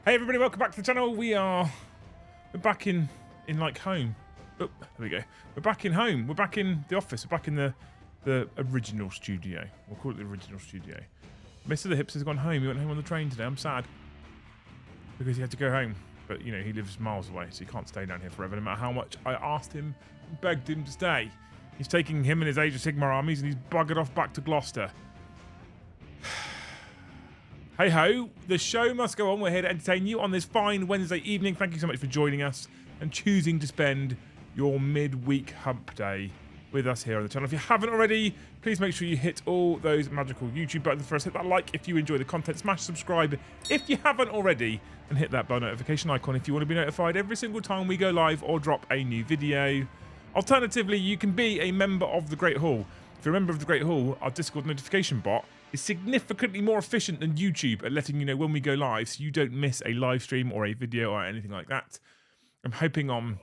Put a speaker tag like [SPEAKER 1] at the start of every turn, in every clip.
[SPEAKER 1] Hey everybody, welcome back to the channel. We're back in like home. Oh, there we go. We're back in home. We're back in the office. We're back in the original studio. We'll call it the original studio. Mr. the Hipster's gone home. He went home on the train today. I'm sad because he had to go home. But you know, he lives miles away, so he can't stay down here forever. No matter how much I asked him and begged him to stay. He's taking him and his Age of Sigmar armies and he's buggered off back to Gloucester. Hey ho, the show must go on. We're here to entertain you on this fine Wednesday evening. Thank you so much for joining us and choosing to spend your midweek hump day with us here on the channel. If you haven't already, please make sure you hit all those magical YouTube buttons for us. Hit that like if you enjoy the content. Smash subscribe if you haven't already. And hit that bell notification icon if you want to be notified every single time we go live or drop a new video. Alternatively, you can be a member of the Great Hall. If you're a member of the Great Hall, our Discord notification bot is significantly more efficient than YouTube at letting you know when we go live, so you don't miss a live stream or a video or anything like that. I'm hoping over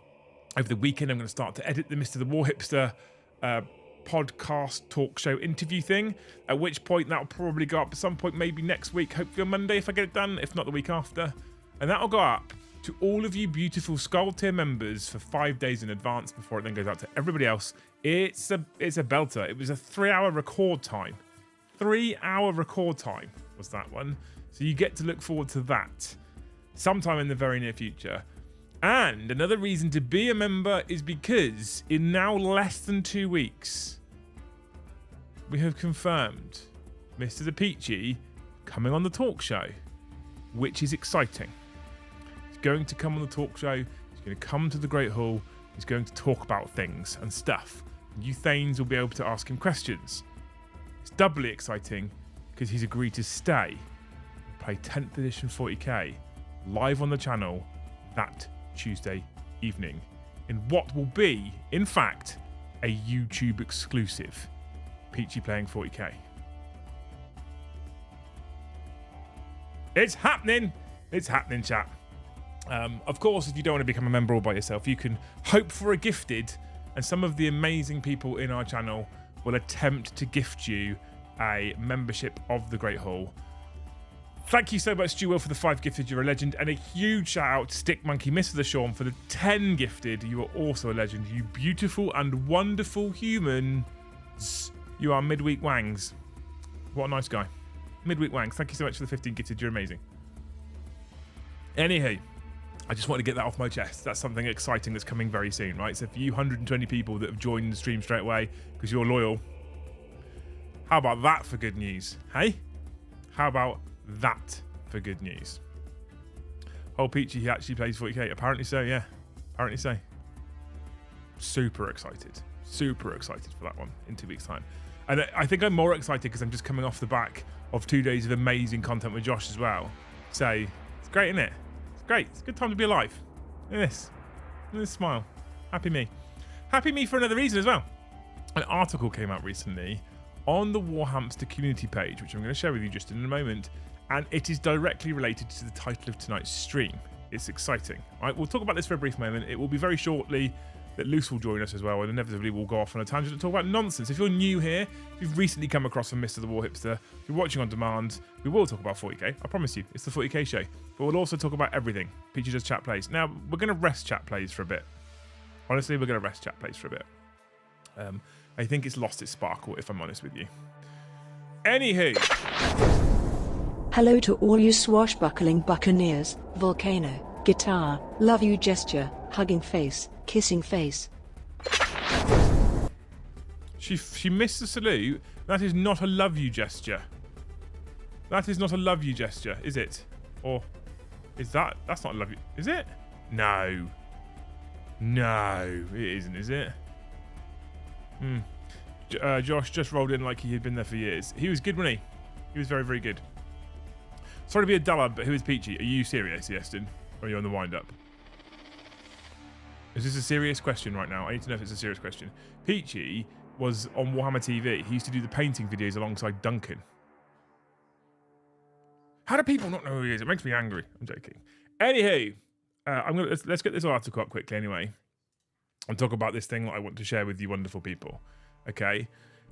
[SPEAKER 1] the weekend I'm going to start to edit the Mr. the War Hipster podcast talk show interview thing, at which point that'll probably go up at some point, maybe next week, hopefully on Monday if I get it done, if not the week after. And that'll go up to all of you beautiful Skull tier members for 5 days in advance before it then goes out to everybody else. It's a belter. It was a 3-hour record time. 3-hour record time was that one. So you get to look forward to that sometime in the very near future. And another reason to be a member is because in now less than 2 weeks, we have confirmed Mr. the Peachy coming on the talk show, which is exciting. He's going to come on the talk show. He's going to come to the Great Hall. He's going to talk about things and stuff. You Thanes will be able to ask him questions. It's doubly exciting because he's agreed to stay and play 10th edition 40k live on the channel that Tuesday evening in what will be, in fact, a YouTube exclusive. Peachy playing 40k. It's happening! It's happening, chat. Of course, if you don't want to become a member all by yourself, you can hope for a gifted, and some of the amazing people in our channel will attempt to gift you a membership of the Great Hall. Thank you so much, Stu Will, for the 5 gifted. You're a legend. And a huge shout out to Stick Monkey, Mr. the Sean, for the 10 gifted. You are also a legend. You beautiful and wonderful humans. You are Midweek Wangs. What a nice guy. Midweek Wangs, thank you so much for the 15 gifted. You're amazing. Anywho, I just want to get that off my chest. That's something exciting that's coming very soon, right? So for you 120 people that have joined the stream straight away because you're loyal, how about that for good news? Hey? How about that for good news? Oh, Peachy, he actually plays 40k. Apparently so, yeah. Apparently so. Super excited. Super excited for that one in 2 weeks' time. And I think I'm more excited because I'm just coming off the back of 2 days of amazing content with Josh as well. So, it's great, isn't it? It's great. It's a good time to be alive. Look at this. Look at this smile. Happy me. Happy me for another reason as well. An article came out recently on the Warhamster community page, which I'm going to share with you just in a moment, and it is directly related to the title of tonight's stream. It's exciting. All right, we'll talk about this for a brief moment. It will be very shortly that Luce will join us as well, and inevitably we'll go off on a tangent and talk about nonsense. If you're new here, if you've recently come across from Mr. the War Hipster, if you're watching on demand, we will talk about 40k. I promise you, it's the 40k show. But we'll also talk about everything. Peachy does chat plays. Now, we're going to rest chat plays for a bit. Honestly, we're going to rest chat plays for a bit. I think it's lost its sparkle, if I'm honest with you. Anywho.
[SPEAKER 2] Hello to all you swashbuckling buccaneers, volcano, guitar, love you gesture, hugging face, kissing face.
[SPEAKER 1] She missed the salute. That is not a love you gesture. That is not a love you gesture, is it? Or is that? That's not a love you. Is it? No. No, it isn't, is it? Josh just rolled in like he had been there for years. He was good, wasn't he? He was very, very good. Sorry to be a dullard, but who is Peachy? Are you serious, Yeston? Or are you on the wind-up? Is this a serious question right now? I need to know if it's a serious question. Peachy was on Warhammer TV. He used to do the painting videos alongside Duncan. How do people not know who he is? It makes me angry. I'm joking. Anywho, let's get this article up quickly anyway. And talk about this thing that I want to share with you wonderful people. Okay?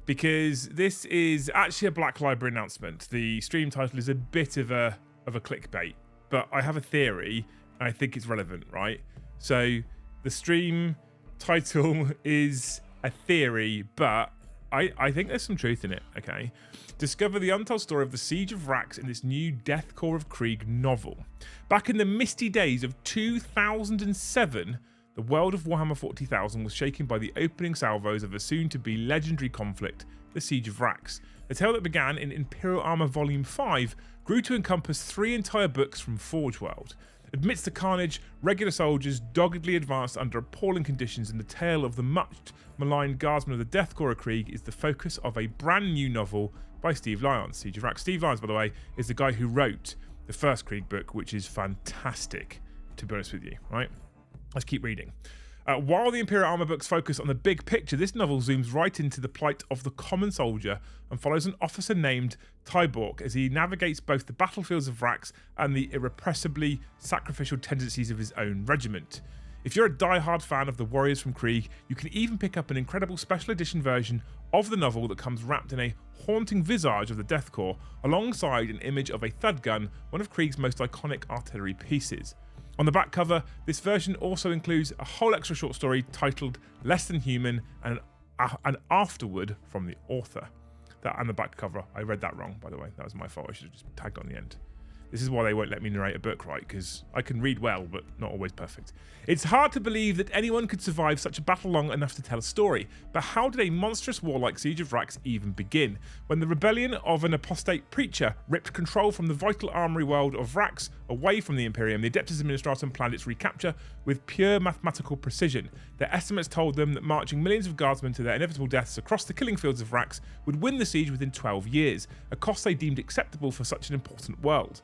[SPEAKER 1] Because this is actually a Black Library announcement. The stream title is a bit of a clickbait. but I have a theory, and I think it's relevant, right? So the stream title is a theory, but I think there's some truth in it, okay? Discover the untold story of the Siege of Vraks in this new Deathcore of Krieg novel. Back in the misty days of 2007, the world of Warhammer 40,000 was shaken by the opening salvos of a soon-to-be legendary conflict, the Siege of Vraks. The tale that began in Imperial Armour Volume 5 grew to encompass 3 entire books from Forge World. Amidst the carnage, regular soldiers doggedly advanced under appalling conditions, and the tale of the much maligned guardsmen of the Deathcore of Krieg is the focus of a brand new novel by Steve Lyons, Siege of Vraks. Steve Lyons, by the way, is the guy who wrote the first Krieg book, which is fantastic, to be honest with you, right? Let's keep reading. While the Imperial Armour books focus on the big picture, this novel zooms right into the plight of the common soldier and follows an officer named Tyborg as he navigates both the battlefields of Vraks and the irrepressibly sacrificial tendencies of his own regiment. If you're a die-hard fan of the warriors from Krieg, you can even pick up an incredible special edition version of the novel that comes wrapped in a haunting visage of the Deathcore, alongside an image of a thud gun, one of Krieg's most iconic artillery pieces. On the back cover, this version also includes a whole extra short story titled Less Than Human and an afterword from the author. That and the back cover, I read that wrong, by the way. That was my fault. I should have just tagged on the end. This is why they won't let me narrate a book, right? Because I can read well, but not always perfect. It's hard to believe that anyone could survive such a battle long enough to tell a story, but how did a monstrous war like Siege of Vraks even begin? When the rebellion of an apostate preacher ripped control from the vital armory world of Vraks away from the Imperium, the Adeptus Administratum planned its recapture with pure mathematical precision. Their estimates told them that marching millions of guardsmen to their inevitable deaths across the killing fields of Vraks would win the siege within 12 years, a cost they deemed acceptable for such an important world.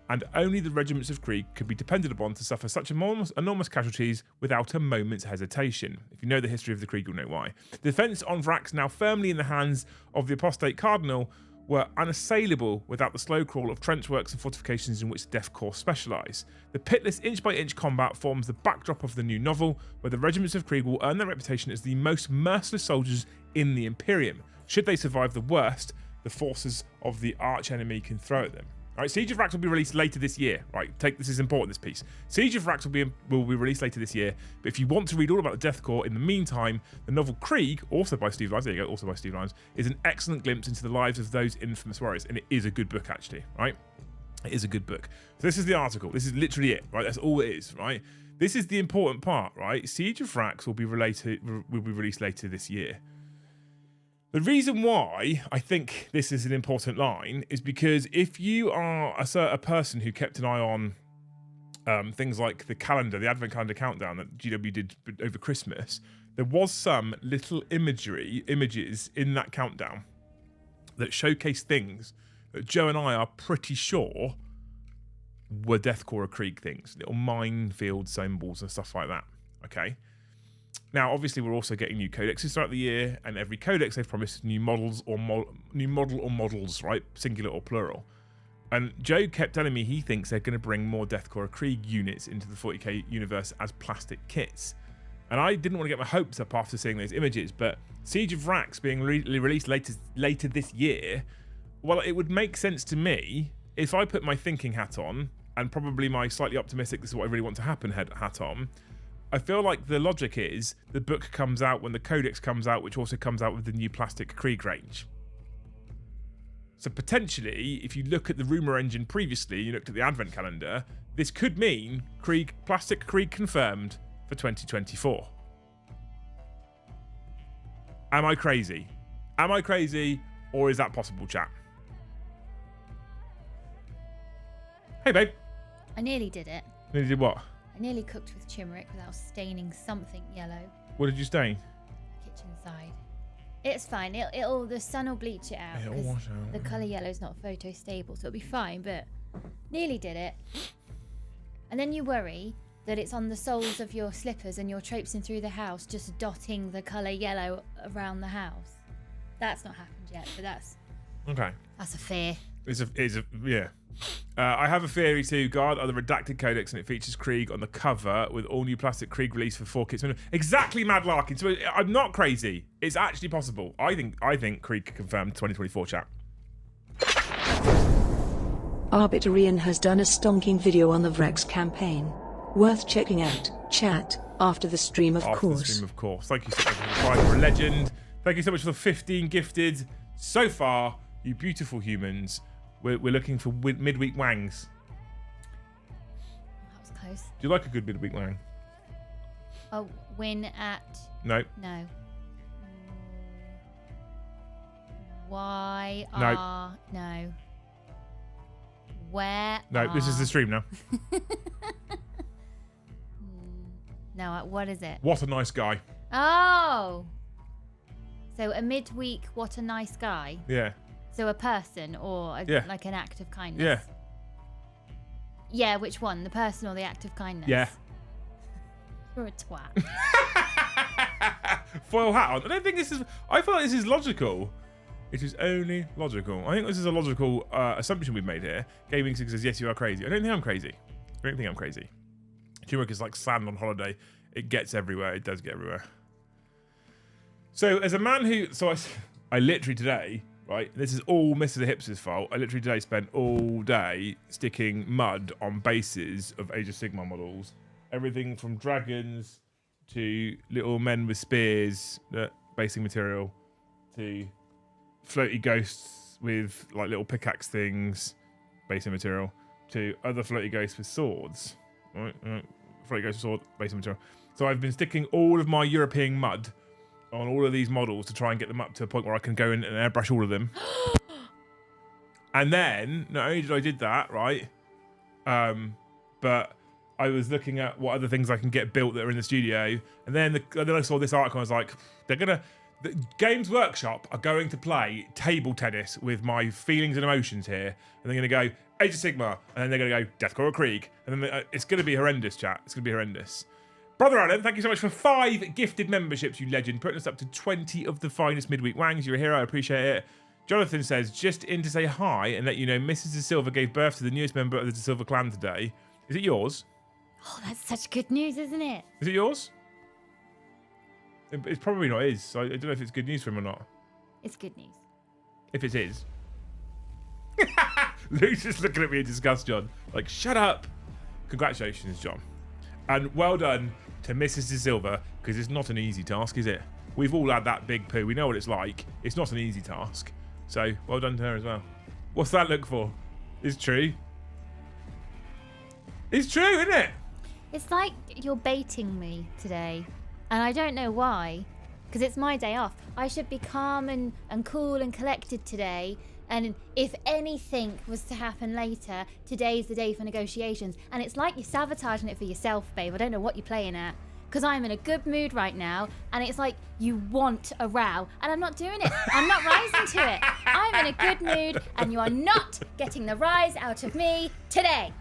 [SPEAKER 1] And only the regiments of Krieg could be depended upon to suffer such enormous casualties without a moment's hesitation. If you know the history of the Krieg, you'll know why. The defence on Vraks, now firmly in the hands of the apostate cardinal, were unassailable without the slow crawl of trenchworks and fortifications in which the Deathcore specialise. The pitiless inch-by-inch combat forms the backdrop of the new novel, where the regiments of Krieg will earn their reputation as the most merciless soldiers in the Imperium, should they survive the worst the forces of the arch-enemy can throw at them. All right, Siege of Vraks will be released later this year. Right, this is important, this piece. Siege of Vraks will be released later this year. But if you want to read all about the Deathcore in the meantime, the novel Krieg, also by Steve Lyons, there you go, also by Steve Lyons, is an excellent glimpse into the lives of those infamous warriors, and it is a good book actually. Right, it is a good book. So this is the article. This is literally it. Right, that's all it is. Right, this is the important part. Right, Siege of Vraks will be released later this year. The reason why I think this is an important line is because if you are a person who kept an eye on things like the calendar, the Advent calendar countdown that GW did over Christmas, there was some little images in that countdown that showcase things that Joe and I are pretty sure were Deathcore or Krieg things, little minefield symbols and stuff like that. Okay. Now, obviously, we're also getting new codexes throughout the year, and every codex they've promised new models or models, right? Singular or plural. And Joe kept telling me he thinks they're going to bring more Deathcore or Krieg units into the 40k universe as plastic kits. And I didn't want to get my hopes up after seeing those images, but Siege of Vraks being released later this year, well, it would make sense to me if I put my thinking hat on, and probably my slightly optimistic, this is what I really want to happen hat on. I feel like the logic is the book comes out when the codex comes out, which also comes out with the new plastic Krieg range. So potentially, if you look at the rumour engine previously, you looked at the Advent calendar, this could mean plastic Krieg confirmed for 2024. Am I crazy? Am I crazy, or is that possible, chat? Hey, babe.
[SPEAKER 3] I nearly did it.
[SPEAKER 1] Nearly did what?
[SPEAKER 3] I nearly cooked with turmeric without staining something yellow.
[SPEAKER 1] What did you stain?
[SPEAKER 3] Kitchen side. It's fine. The sun will bleach it out.
[SPEAKER 1] It'll wash out.
[SPEAKER 3] The colour yellow is not photo stable, so it'll be fine. But nearly did it. And then you worry that it's on the soles of your slippers and you're traipsing through the house, just dotting the colour yellow around the house. That's not happened yet, but that's a fear. Yeah. I have a theory too. Guard are the redacted codex, and it features Krieg on the cover with all new plastic Krieg released for 4 kits. Exactly, Mad Larkin. So I'm not crazy. It's actually possible. I think Krieg confirmed 2024, chat.
[SPEAKER 2] Arbitorian has done a stonking video on the Vraks campaign. Worth checking out. Chat after the stream, of
[SPEAKER 1] After
[SPEAKER 2] course.
[SPEAKER 1] the stream, of course. Thank you so much for the fight for a legend. Thank you so much for the 15 gifted so far, you beautiful humans. We're looking for midweek wangs.
[SPEAKER 3] That was close.
[SPEAKER 1] Do you like a good midweek wang?
[SPEAKER 3] Oh, win at...
[SPEAKER 1] No.
[SPEAKER 3] No. Why
[SPEAKER 1] No.
[SPEAKER 3] are... No. Where
[SPEAKER 1] No, this is the stream now.
[SPEAKER 3] No, what is it?
[SPEAKER 1] What a nice guy.
[SPEAKER 3] Oh! So a midweek, what a nice guy.
[SPEAKER 1] Yeah.
[SPEAKER 3] So a person or
[SPEAKER 1] Yeah.
[SPEAKER 3] like an act of kindness.
[SPEAKER 1] Yeah.
[SPEAKER 3] Yeah, which one? The person or the act of kindness?
[SPEAKER 1] Yeah.
[SPEAKER 3] You're a twat.
[SPEAKER 1] Foil hat on. I don't think this is... I feel like this is logical. It is only logical. I think this is a logical assumption we've made here. Gaming Sig says, yes, you are crazy. I don't think I'm crazy. I don't think I'm crazy. Turmeric is like sand on holiday. It gets everywhere. It does get everywhere. So as a man who... So I literally today, right, this is all Mr. Hipster's fault. I literally today spent all day sticking mud on bases of Age of Sigmar models. Everything from dragons to little men with spears, basing material, to floaty ghosts with like little pickaxe things, basing material, to other floaty ghosts with swords. Right? Floaty ghosts with sword, basing material. So I've been sticking all of my European mud on all of these models to try and get them up to a point where I can go in and airbrush all of them. And then, not only did I did that, right, but I was looking at what other things I can get built that are in the studio, and then I saw this article. And I was like, the Games Workshop are going to play table tennis with my feelings and emotions here, and they're going to go Age of Sigmar, and then they're going to go Deathcore or Krieg, and then it's going to be horrendous, chat. It's going to be horrendous. Brother Alan, thank you so much for 5 gifted memberships, you legend, putting us up to 20 of the finest midweek wangs. You're a hero. I appreciate it. Jonathan says, just in to say hi and let you know Mrs. De Silva gave birth to the newest member of the De Silva clan today. Is it yours?
[SPEAKER 3] Oh, that's such good news, isn't it?
[SPEAKER 1] Is it yours? It's probably not his. So I don't know if it's good news for him or not.
[SPEAKER 3] It's good news.
[SPEAKER 1] If it's his. Luke's just looking at me in disgust, John. Like, shut up. Congratulations, John. And well done to Mrs. De Silva, because it's not an easy task, is it? We've all had that big poo. We know what it's like. It's not an easy task. So, well done to her as well. What's that look for? It's true. It's true, isn't it?
[SPEAKER 3] It's like you're baiting me today. And I don't know why. Because it's my day off. I should be calm and cool and collected today. And if anything was to happen later, today's the day for negotiations. And it's like you're sabotaging it for yourself, babe. I don't know what you're playing at. Because I'm in a good mood right now. And it's like you want a row. And I'm not doing it. I'm not rising to it. I'm in a good mood. And you are not getting the rise out of me today.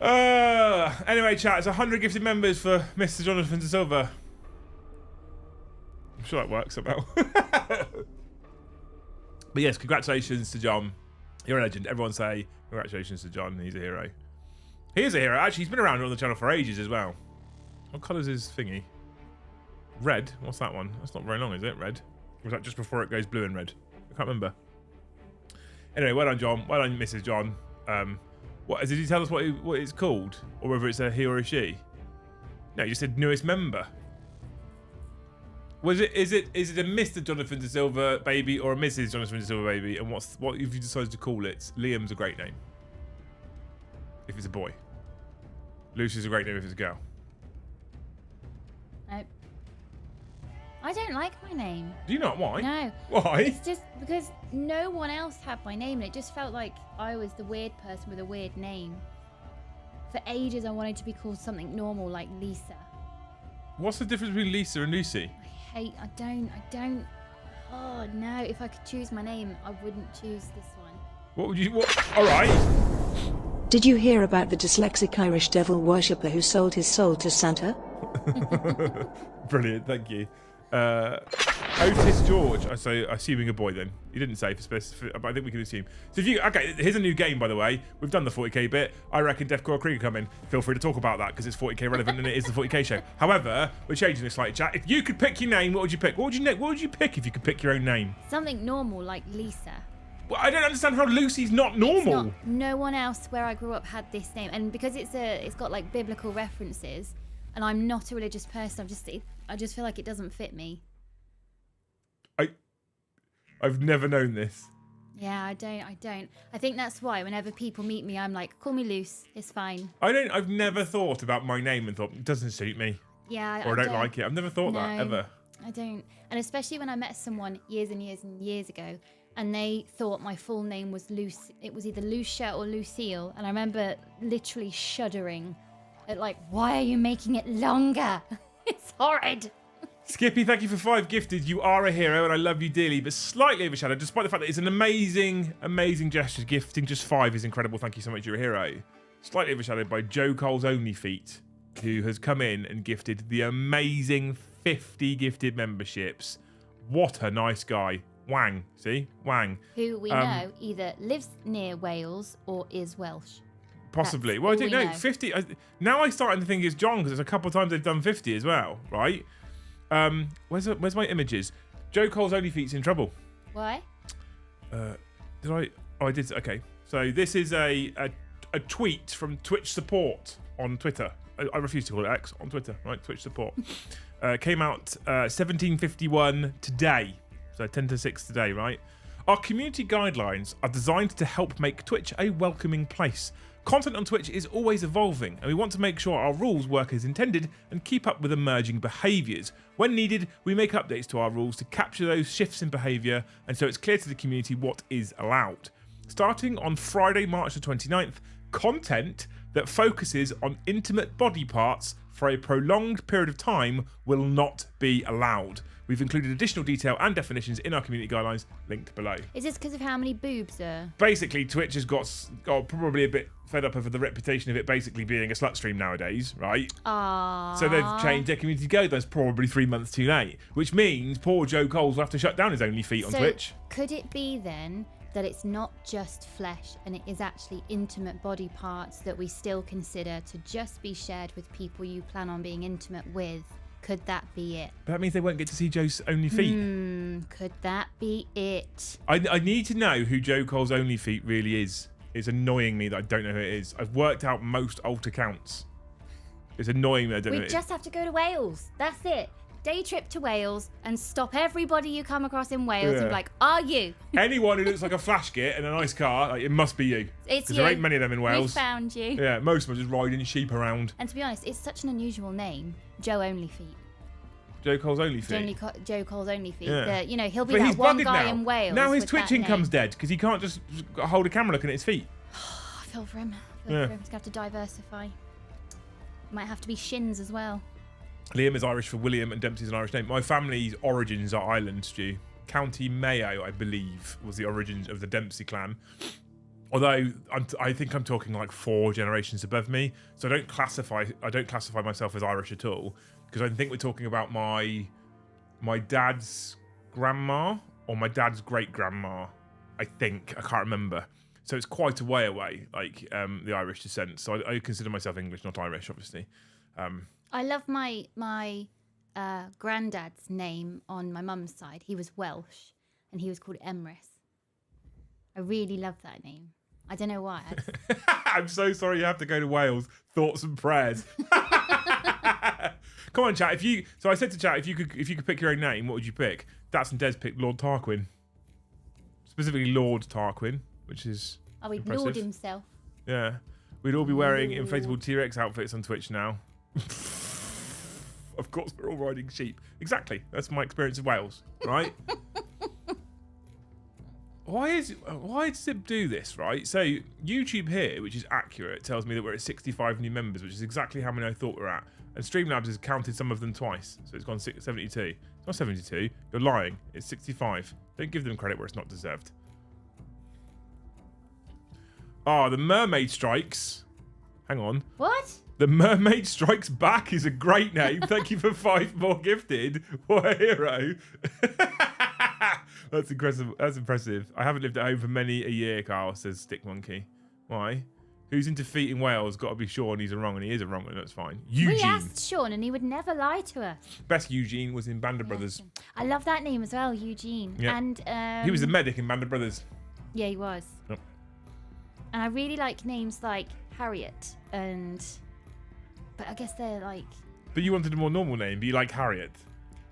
[SPEAKER 1] Anyway, chat, it's 100 gifted members for Mr. Jonathan De Silva. I'm sure that works somehow. But yes, congratulations to John. You're a legend. Everyone say congratulations to John. He's a hero. He is a hero. Actually, he's been around on the channel for ages as well. What colour's his thingy? Red? What's that one? That's not very long, is it? Red? Or was that just before it goes blue and red? I can't remember. Anyway, well done, John. Well done, Mrs. John. Did he tell us what it's called? Or whether it's a he or a she? No, you just said newest member. Is it a Mr. Jonathan De Silva baby or a Mrs. Jonathan De Silva baby? And what if you decided to call it? Liam's a great name. If it's a boy. Lucy's a great name if it's a girl.
[SPEAKER 3] No. I don't like my name.
[SPEAKER 1] Do you not? Why?
[SPEAKER 3] No.
[SPEAKER 1] Why?
[SPEAKER 3] It's just because no one else had my name, and it just felt like I was the weird person with a weird name. For ages, I wanted to be called something normal, like Lisa.
[SPEAKER 1] What's the difference between Lisa and Lucy?
[SPEAKER 3] I don't. Oh no! If I could choose my name, I wouldn't choose this one.
[SPEAKER 1] What would you? All right.
[SPEAKER 2] Did you hear about the dyslexic Irish devil worshipper who sold his soul to Santa?
[SPEAKER 1] Brilliant, thank you. Otis George, assuming a boy then. You didn't say for specific, but I think we can assume. So here's a new game, by the way. We've done the 40k bit. I reckon Deathcore Krieg will come in. Feel free to talk about that because it's 40k relevant and it is the 40k show. However, we're changing this slightly, chat. If you could pick your name, what would you pick? What would you pick if you could pick your own name?
[SPEAKER 3] Something normal like Lisa.
[SPEAKER 1] Well, I don't understand how Lucy's not normal.
[SPEAKER 3] No one else where I grew up had this name, and because it's got like biblical references, and I'm not a religious person. I just feel like it doesn't fit me.
[SPEAKER 1] I've never known this.
[SPEAKER 3] Yeah, I don't. I think that's why whenever people meet me, I'm like, call me Luce. It's fine.
[SPEAKER 1] I've never thought about my name and thought it doesn't suit me.
[SPEAKER 3] Yeah,
[SPEAKER 1] or I don't like it. I've never thought that ever.
[SPEAKER 3] I don't. And especially when I met someone years and years and years ago, and they thought my full name was Luce. It was either Lucia or Lucille, and I remember literally shuddering at like, why are you making it longer? It's horrid.
[SPEAKER 1] Skippy, thank you for 5 gifted. You are a hero and I love you dearly, but slightly overshadowed, despite the fact that it's an amazing, amazing gesture. Gifting just 5 is incredible. Thank you so much. You're a hero. Slightly overshadowed by Joe Cole's Only Feet, who has come in and gifted the amazing 50 gifted memberships. What a nice guy. Wang. See? Wang.
[SPEAKER 3] Who we know either lives near Wales or is Welsh.
[SPEAKER 1] Possibly. Well, I don't know. 50. Now I'm starting to think it's John because there's a couple of times they've done 50 as well, right? Where's my images? Joe Cole's Only Feet's in trouble.
[SPEAKER 3] Why?
[SPEAKER 1] Did I? Oh, I did. Okay. So this is a tweet from Twitch support on Twitter. I refuse to call it X on Twitter. Right, Twitch support. Came out 17:51 today. So 10 to 6 today. Right. Our community guidelines are designed to help make Twitch a welcoming place. Content on Twitch is always evolving, and we want to make sure our rules work as intended and keep up with emerging behaviours. When needed, we make updates to our rules to capture those shifts in behaviour, and so it's clear to the community what is allowed. Starting on Friday, March the 29th, content that focuses on intimate body parts for a prolonged period of time will not be allowed. We've included additional detail and definitions in our community guidelines, linked below.
[SPEAKER 3] Is this because of how many boobs are?
[SPEAKER 1] Basically, Twitch has got probably a bit fed up over the reputation of it basically being a slut stream nowadays, right?
[SPEAKER 3] Aww.
[SPEAKER 1] So they've changed their community guidelines probably 3 months too late, which means poor Joe Coles will have to shut down his Only Feet on Twitch.
[SPEAKER 3] Could it be then that it's not just flesh and it is actually intimate body parts that we still consider to just be shared with people you plan on being intimate with? Could that be it?
[SPEAKER 1] But that means they won't get to see Joe's Only Feet.
[SPEAKER 3] Could that be it?
[SPEAKER 1] I need to know who Joe Cole's Only Feet really is. It's annoying me that I don't know who it is. I've worked out most alt accounts. It's annoying me I don't know who it is.
[SPEAKER 3] We just have to go to Wales. That's it. Day trip to Wales and stop everybody you come across in Wales and be like, are you?
[SPEAKER 1] Anyone who looks like a flash git in a nice car, like, it must be you.
[SPEAKER 3] It's you.
[SPEAKER 1] There ain't many of them in Wales.
[SPEAKER 3] We found you.
[SPEAKER 1] Yeah, most of them are just riding sheep around.
[SPEAKER 3] And to be honest, it's such an unusual name. Joe Only Feet.
[SPEAKER 1] Joe Cole's Only Feet.
[SPEAKER 3] Joe Cole's Only Feet.
[SPEAKER 1] Yeah.
[SPEAKER 3] He'll be that one guy in Wales.
[SPEAKER 1] Now his Twitch income's dead because he can't just hold a camera looking at his feet.
[SPEAKER 3] I feel for him. He's going to have to diversify. Might have to be shins as well.
[SPEAKER 1] Liam is Irish for William and Dempsey's an Irish name. My family's origins are Ireland, Stu. County Mayo, I believe, was the origins of the Dempsey clan. Although I think I'm talking like 4 generations above me, so I don't classify myself as Irish at all, because I think we're talking about my dad's grandma or my dad's great grandma. I can't remember. So it's quite a way away, like the Irish descent. So I consider myself English, not Irish, obviously.
[SPEAKER 3] I love my granddad's name on my mum's side. He was Welsh, and he was called Emrys. I really love that name. I don't know why.
[SPEAKER 1] I'm so sorry you have to go to Wales. Thoughts and prayers. Come on, chat. So I said to chat, if you could pick your own name, what would you pick? Dats and Des picked Lord Tarquin. Specifically Lord Tarquin, which is impressive.
[SPEAKER 3] Lord himself.
[SPEAKER 1] Yeah. We'd all be wearing inflatable T-Rex outfits on Twitch now. Of course, we're all riding sheep. Exactly. That's my experience of Wales, right? Why does it do this, right? So YouTube here, which is accurate, tells me that we're at 65 new members, which is exactly how many I thought we're at. And Streamlabs has counted some of them twice, so it's gone 72. It's not 72. You're lying. It's 65. Don't give them credit where it's not deserved. Oh, the Mermaid Strikes. Hang on.
[SPEAKER 3] What?
[SPEAKER 1] The Mermaid Strikes Back is a great name. Thank you for 5 more gifted. What a hero. That's impressive. That's impressive. I haven't lived at home for many a year, Carl, says Stick Monkey. Why? Who's in defeat in Wales? Got to be Sean. He's a wrong, and he is a wrong one. That's fine. Eugene.
[SPEAKER 3] We asked Sean, and he would never lie to us.
[SPEAKER 1] Best Eugene was in Band of Brothers.
[SPEAKER 3] I love that name as well, Eugene.
[SPEAKER 1] Yeah.
[SPEAKER 3] And
[SPEAKER 1] he was the medic in Band of Brothers.
[SPEAKER 3] Yeah, he was.
[SPEAKER 1] Yep.
[SPEAKER 3] And I really like names like Harriet but I guess they're like...
[SPEAKER 1] But you wanted a more normal name, but you like Harriet.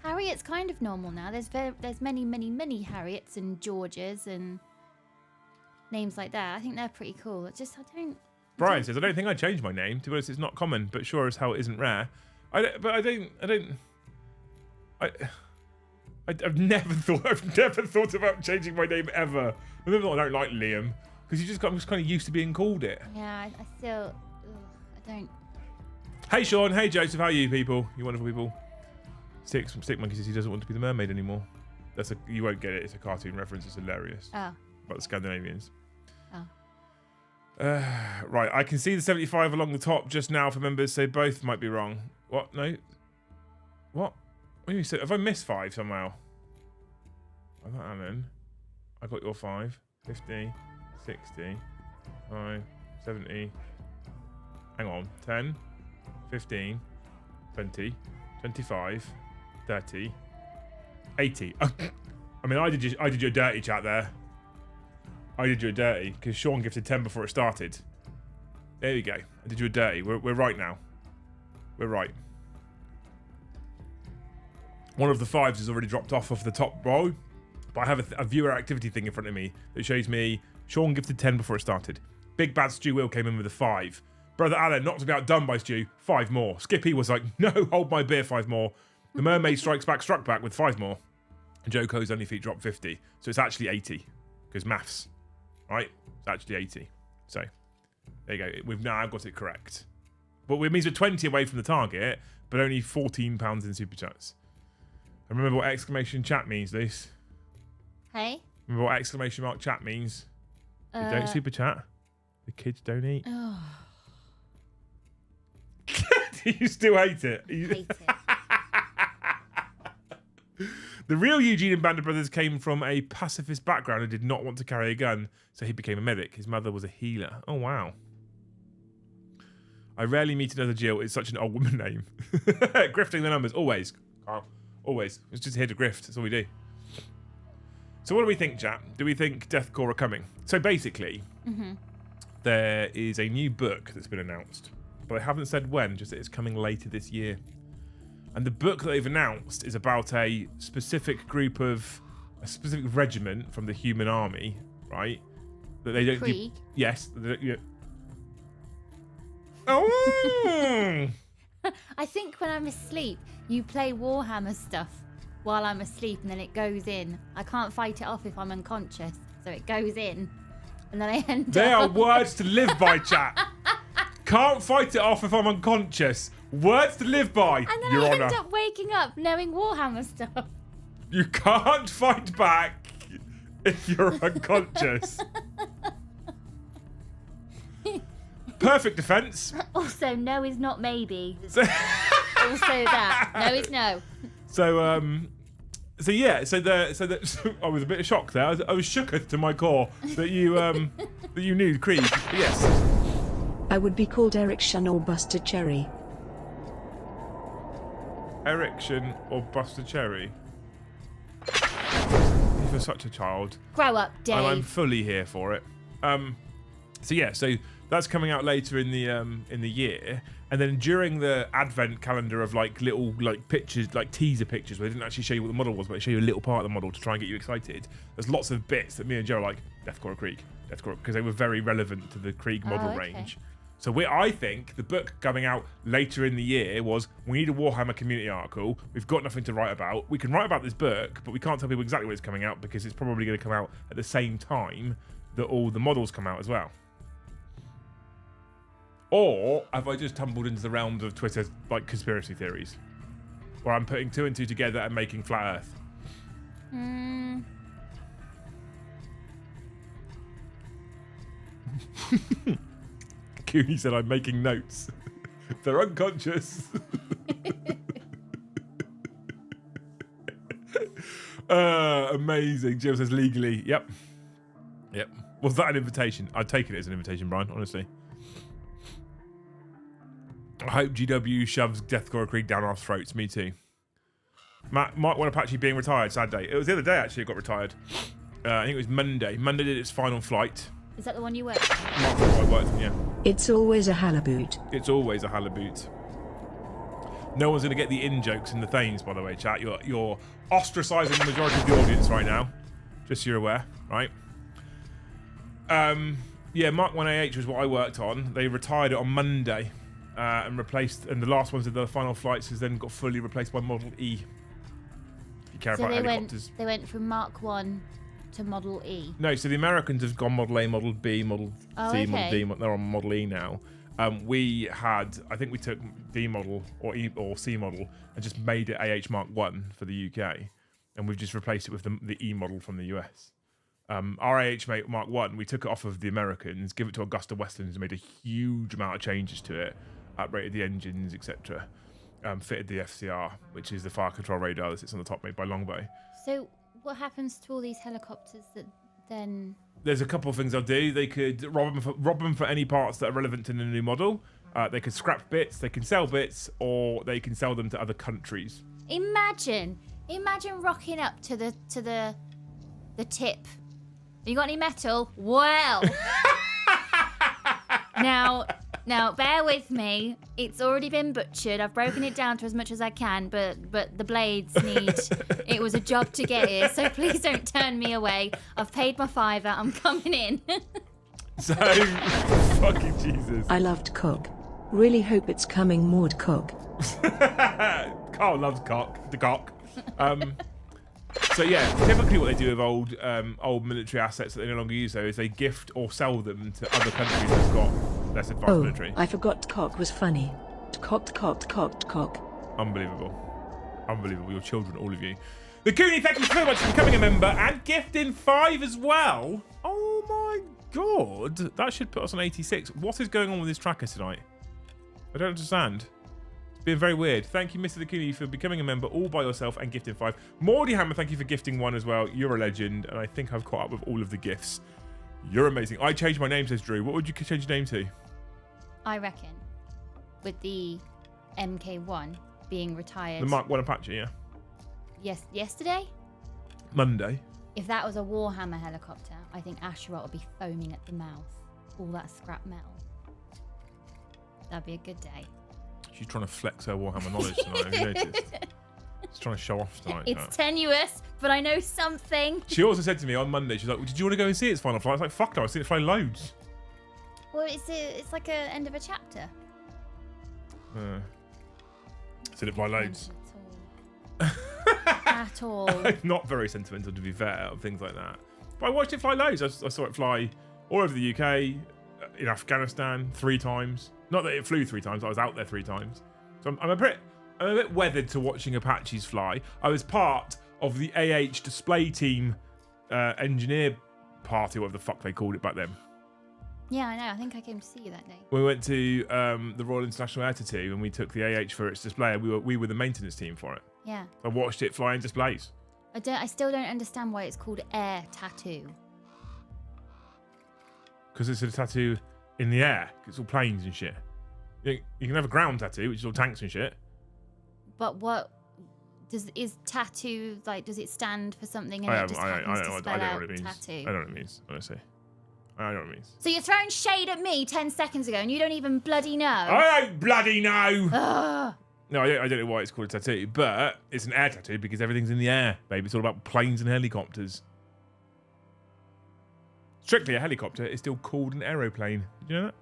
[SPEAKER 3] Harriet's kind of normal now. There's many Harriets and Georges and names like that. I think they're pretty cool. It's just,
[SPEAKER 1] Brian says, I don't think I'd change my name. To be honest, it's not common, but sure as hell it isn't rare. I've never thought about changing my name ever. I don't like Liam because I'm just kind of used to being called it.
[SPEAKER 3] Yeah, I still, I don't.
[SPEAKER 1] Hey Sean, hey Joseph, how are you people? You wonderful people. Stick Monkey says he doesn't want to be the mermaid anymore. You won't get it. It's a cartoon reference. It's hilarious.
[SPEAKER 3] Oh.
[SPEAKER 1] About the Scandinavians.
[SPEAKER 3] Oh.
[SPEAKER 1] Right, I can see the 75 along the top just now for members, so both might be wrong. What? No. What? What do you mean? Have I missed 5 somehow? I got your 5. 50, 60, 5, 70. Hang on. 10, 15, 20, 25, 30, 80. I mean, I did your dirty chat there. I did you a dirty because Sean gifted 10 before it started. There you go. I did you a dirty. We're right now. We're right. One of the 5s has already dropped off of the top row, but I have a viewer activity thing in front of me that shows me Sean gifted 10 before it started. Big Bad Stu Will came in with a 5. Brother Alan, not to be outdone by Stu, 5 more. Skippy was like, no, hold my beer, 5 more. The Mermaid struck back with 5 more. And Joko's only feet dropped 50. So it's actually 80 because maths. Right? It's actually 80. So, there you go. We've now got it correct. But it means we're 20 away from the target, but only £14 in super chats. And remember what exclamation chat means, Luce? Hey? Remember what exclamation mark chat means? They don't super chat. The kids don't eat.
[SPEAKER 3] Oh.
[SPEAKER 1] You still hate it?
[SPEAKER 3] Hate it.
[SPEAKER 1] The real Eugene and Band of Brothers came from a pacifist background and did not want to carry a gun, so he became a medic. His mother was a healer. Oh, wow. I rarely meet another Jill. It's such an old woman name. Grifting the numbers. Always. Carl. Always. It's just here to grift. That's all we do. So what do we think, chat? Do we think Deathcore are coming? So basically, there is a new book that's been announced, but I haven't said when, just that it's coming later this year. And the book that they've announced is about a specific regiment from the human army, right? That they don't.
[SPEAKER 3] Krieg?
[SPEAKER 1] Yes. Oh!
[SPEAKER 3] I think when I'm asleep, you play Warhammer stuff while I'm asleep, and then it goes in. I can't fight it off if I'm unconscious, so it goes in, and then I end up.
[SPEAKER 1] They are words to live by, chat. Can't fight it off if I'm unconscious. Words to live by,
[SPEAKER 3] and then
[SPEAKER 1] Your
[SPEAKER 3] I
[SPEAKER 1] Honour.
[SPEAKER 3] end up waking up knowing Warhammer stuff.
[SPEAKER 1] You can't fight back if you're unconscious. Perfect defence.
[SPEAKER 3] Also, no is not maybe. Also that. No is no.
[SPEAKER 1] So I was a bit shocked there. I was shooketh to my core that you that you knew Krieg. But yes.
[SPEAKER 2] I would be called Ericsson or Buster Cherry.
[SPEAKER 1] Ericsson or Buster Cherry. You're such a child.
[SPEAKER 3] Grow up, Dave.
[SPEAKER 1] And I'm fully here for it. So that's coming out later in the year, and then during the advent calendar of little pictures, teaser pictures, where they didn't actually show you what the model was, but they show you a little part of the model to try and get you excited. There's lots of bits that me and Joe are like Deathcore or Krieg, because they were very relevant to the Krieg model range. So I think the book coming out later in the year was, we need a Warhammer community article. We've got nothing to write about. We can write about this book, but we can't tell people exactly when it's coming out because it's probably going to come out at the same time that all the models come out as well. Or have I just tumbled into the realms of Twitter conspiracy theories, where I'm putting 2 and 2 together and making flat Earth? Cooney said I'm making notes. They're unconscious. Amazing. Jill says legally. Yep. Was that an invitation? I'd take it as an invitation, Brian, honestly. I hope GW shoves Deathcore Krieg down our throats. Me too. Matt, Mark One Apache being retired. Sad day. It was the other day, actually, it got retired. I think it was Monday. Monday did its final flight.
[SPEAKER 3] Is that the one you worked on?
[SPEAKER 1] That's what I worked on, yeah.
[SPEAKER 2] It's always a halaboot.
[SPEAKER 1] It's always a halaboot. No one's going to get the in-jokes in the Thames, by the way, chat. You're ostracising the majority of the audience right now. Just so you're aware, right? Yeah, Mark 1 AH was what I worked on. They retired it on Monday and replaced, and the last ones of the final flights has then got fully replaced by Model E. If you care
[SPEAKER 3] So
[SPEAKER 1] about helicopters.
[SPEAKER 3] they went from Mark 1 to Model E.
[SPEAKER 1] No, so the Americans have gone Model A, Model B, Model C, Model D. They're on Model E now. We had, I think we took D model or E or C model and just made it AH Mark 1 for the UK, and we've just replaced it with the E model from the US. Our AH Mark 1, we took it off of the Americans, give it to Augusta Westerns, made a huge amount of changes to it, uprated the engines, etc. Fitted the FCR, which is the fire control radar that sits on the top, made by Longbow.
[SPEAKER 3] So what happens to all these helicopters that then...
[SPEAKER 1] There's a couple of things they'll do. They could rob them for any parts that are relevant to the new model. They could scrap bits, they can sell bits, or they can sell them to other countries.
[SPEAKER 3] Imagine rocking up to the tip. You got any metal? Well. Now, bear with me. It's already been butchered. I've broken it down to as much as I can, but the blades need... It was a job to get here, so please don't turn me away. I've paid my $5. I'm coming in.
[SPEAKER 1] So, fucking Jesus.
[SPEAKER 2] I loved cock. Really hope it's coming more to cock.
[SPEAKER 1] Carl loves the cock. So yeah, typically what they do with old military assets that they no longer use, though, is they gift or sell them to other countries that've got less advanced military.
[SPEAKER 2] I forgot cock was funny. Cocked.
[SPEAKER 1] Unbelievable. Your children, all of you. The Cooney, thank you so much for becoming a member and gifting 5 as well. Oh my god. That should put us on 86. What is going on with this tracker tonight? I don't understand. It's been very weird. Thank you, Mr. The Cooney, for becoming a member all by yourself and gifting 5. Mordy Hammer, thank you for gifting 1 as well. You're a legend, and I think I've caught up with all of the gifts. You're amazing. I changed my name, says Drew. What would you change your name to?
[SPEAKER 3] I reckon, with the MK1 being retired.
[SPEAKER 1] The Mark 1 Apache, yeah.
[SPEAKER 3] Yes, yesterday?
[SPEAKER 1] Monday.
[SPEAKER 3] If that was a Warhammer helicopter, I think Asherot would be foaming at the mouth. All that scrap metal. That'd be a good day.
[SPEAKER 1] She's trying to flex her Warhammer knowledge tonight, have you noticed? She's trying to show off tonight.
[SPEAKER 3] It's tenuous, but I know something.
[SPEAKER 1] She also said to me on Monday, she's like, well, did you want to go and see its final flight? I was like, fuck no, I've seen it fly loads.
[SPEAKER 3] Well, it's like a end of a chapter.
[SPEAKER 1] Seen it fly loads.
[SPEAKER 3] At all.
[SPEAKER 1] I'm not very sentimental, to be fair, of things like that. But I watched it fly loads. I saw it fly all over the UK, in Afghanistan 3 times. Not that it flew 3 times, I was out there 3 times. So I'm a bit weathered to watching Apaches fly. I was part of the AH display team engineer party, whatever the fuck they called it back then.
[SPEAKER 3] Yeah, I know. I think I came to see you that day.
[SPEAKER 1] We went to the Royal International Air Tattoo and we took the AH for its display. We were the maintenance team for it.
[SPEAKER 3] Yeah.
[SPEAKER 1] I watched it fly in displays.
[SPEAKER 3] I still don't understand why it's called air tattoo.
[SPEAKER 1] Because it's a tattoo in the air. It's all planes and shit. You can have a ground tattoo, which is all tanks and shit.
[SPEAKER 3] But what is tattoo like? Does it stand for something? And
[SPEAKER 1] I
[SPEAKER 3] it just happens to spell out tattoo.
[SPEAKER 1] I don't know what it means, honestly. I don't know what it means.
[SPEAKER 3] So you're throwing shade at me 10 seconds ago, and you don't even bloody know.
[SPEAKER 1] I don't bloody know.
[SPEAKER 3] Ugh.
[SPEAKER 1] No, I don't know why it's called a tattoo, but it's an air tattoo because everything's in the air, baby. It's all about planes and helicopters. Strictly a helicopter is still called an aeroplane. Did you know that?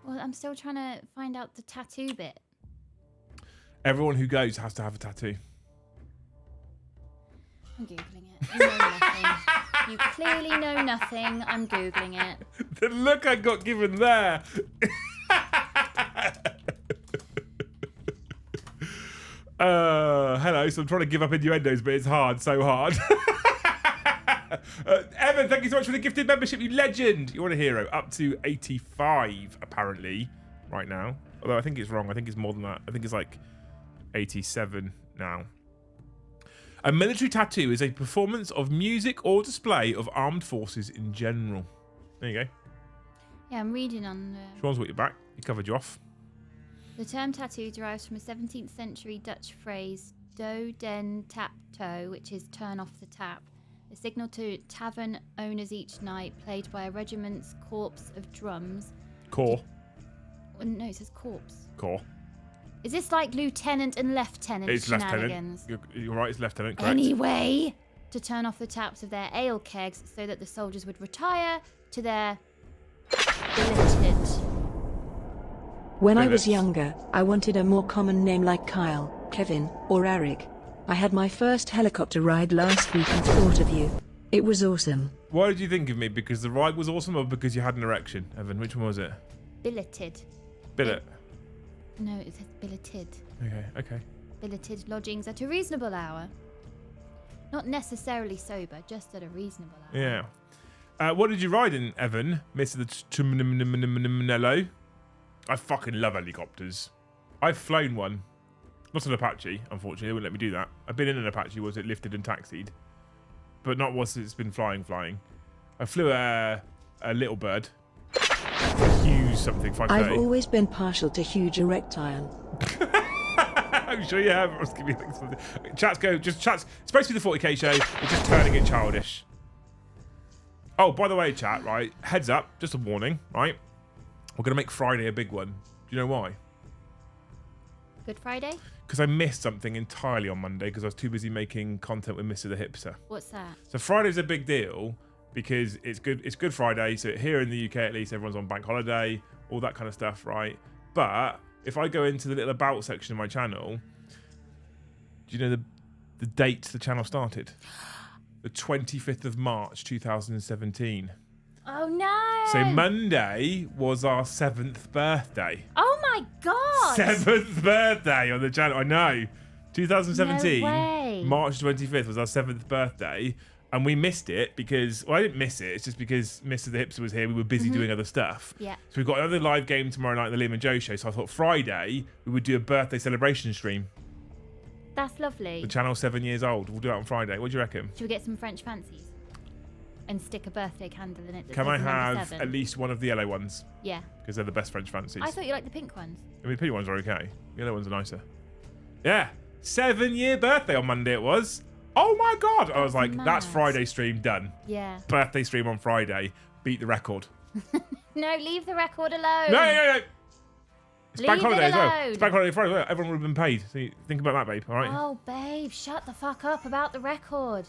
[SPEAKER 3] Well, I'm still trying to find out the tattoo bit.
[SPEAKER 1] Everyone who goes has to have a tattoo.
[SPEAKER 3] I'm Googling it. You know nothing. You clearly know nothing. I'm Googling it.
[SPEAKER 1] The look I got given there. Hello, so I'm trying to give up innuendos, but it's hard, so hard. Evan, thank you so much for the gifted membership, you legend. You're a hero. Up to 85, apparently, right now. Although I think it's wrong. I think it's more than that. I think it's like 87 now. A military tattoo is a performance of music or display of armed forces in general. There you go.
[SPEAKER 3] Yeah, I'm reading on...
[SPEAKER 1] Sean's got your back. He covered you off.
[SPEAKER 3] The term tattoo derives from a 17th century Dutch phrase, do den tap toe, which is turn off the tap, a signal to tavern owners each night, played by a regiment's corps of drums.
[SPEAKER 1] Corps.
[SPEAKER 3] No, it says corpse.
[SPEAKER 1] Corps.
[SPEAKER 3] Is this like lieutenant and lieutenant
[SPEAKER 1] It's
[SPEAKER 3] shenanigans?
[SPEAKER 1] lieutenant. You're right, it's lieutenant, correct.
[SPEAKER 3] Anyway, to turn off the taps of their ale kegs so that the soldiers would retire to their billeted.
[SPEAKER 2] When I was
[SPEAKER 1] Billets.
[SPEAKER 2] younger, I wanted a more common name like Kyle, Kevin, or Eric. I had my first helicopter ride last week and thought of you. It was awesome.
[SPEAKER 1] Why did you think of me? Because the ride was awesome or because you had an erection? Evan, which one was it?
[SPEAKER 3] Billeted.
[SPEAKER 1] Billet.
[SPEAKER 3] No, it says billeted.
[SPEAKER 1] Okay.
[SPEAKER 3] Billeted lodgings at a reasonable hour. Not necessarily sober, just at a reasonable hour.
[SPEAKER 1] Yeah. What did you ride in, Evan? Mr. Tumnello? I fucking love helicopters. I've flown one. Not an Apache, unfortunately. They wouldn't let me do that. I've been in an Apache, was it lifted and taxied? But not once it's been flying. I flew a little bird. A huge something, 530.
[SPEAKER 2] I've always been partial to huge erectile.
[SPEAKER 1] I'm sure you have. Let's give you something. Chat's. It's supposed to be the 40k show. We're just turning it childish. Oh, by the way, chat, right? Heads up, just a warning, right? We're going to make Friday a big one. Do you know why?
[SPEAKER 3] Good Friday?
[SPEAKER 1] Because I missed something entirely on Monday because I was too busy making content with Mr. the Hipster.
[SPEAKER 3] What's that?
[SPEAKER 1] So Friday's a big deal because it's Good Friday. So here in the UK, at least, everyone's on bank holiday, all that kind of stuff, right? But if I go into the little about section of my channel, do you know the dates the channel started? The 25th of March, 2017.
[SPEAKER 3] Oh no!
[SPEAKER 1] So Monday was our 7th birthday.
[SPEAKER 3] Oh my god!
[SPEAKER 1] 7th birthday on the channel. I know. 2017,
[SPEAKER 3] No way.
[SPEAKER 1] March 25th was our 7th birthday. And we missed it because, well, I didn't miss it. It's just because Mr. the Hipster was here. We were busy doing other stuff.
[SPEAKER 3] Yeah.
[SPEAKER 1] So we've got another live game tomorrow night at the Liam and Joe show. So I thought Friday we would do a birthday celebration stream.
[SPEAKER 3] That's lovely.
[SPEAKER 1] The channel's 7 years old. We'll do it on Friday. What do you reckon?
[SPEAKER 3] Should we get some French fancies? And stick a birthday candle in it. that
[SPEAKER 1] Can
[SPEAKER 3] says
[SPEAKER 1] I
[SPEAKER 3] the number
[SPEAKER 1] have
[SPEAKER 3] 7?
[SPEAKER 1] at least one of the yellow ones?
[SPEAKER 3] Yeah.
[SPEAKER 1] Because they're the best French fancies.
[SPEAKER 3] I thought you liked the pink ones.
[SPEAKER 1] I mean, the pink ones are okay. The yellow ones are nicer. Yeah. 7-year birthday on Monday it was. Oh my God. I was like,
[SPEAKER 3] mad.
[SPEAKER 1] that's Friday stream done.
[SPEAKER 3] Yeah.
[SPEAKER 1] Birthday stream on Friday. Beat the record.
[SPEAKER 3] No, leave the record alone.
[SPEAKER 1] No. It's bank
[SPEAKER 3] Leave
[SPEAKER 1] holiday
[SPEAKER 3] it
[SPEAKER 1] as well.
[SPEAKER 3] alone.
[SPEAKER 1] It's bank holiday Friday as well. Everyone would have been paid. So you think about that, babe. All right.
[SPEAKER 3] Oh, babe, shut the fuck up about the record.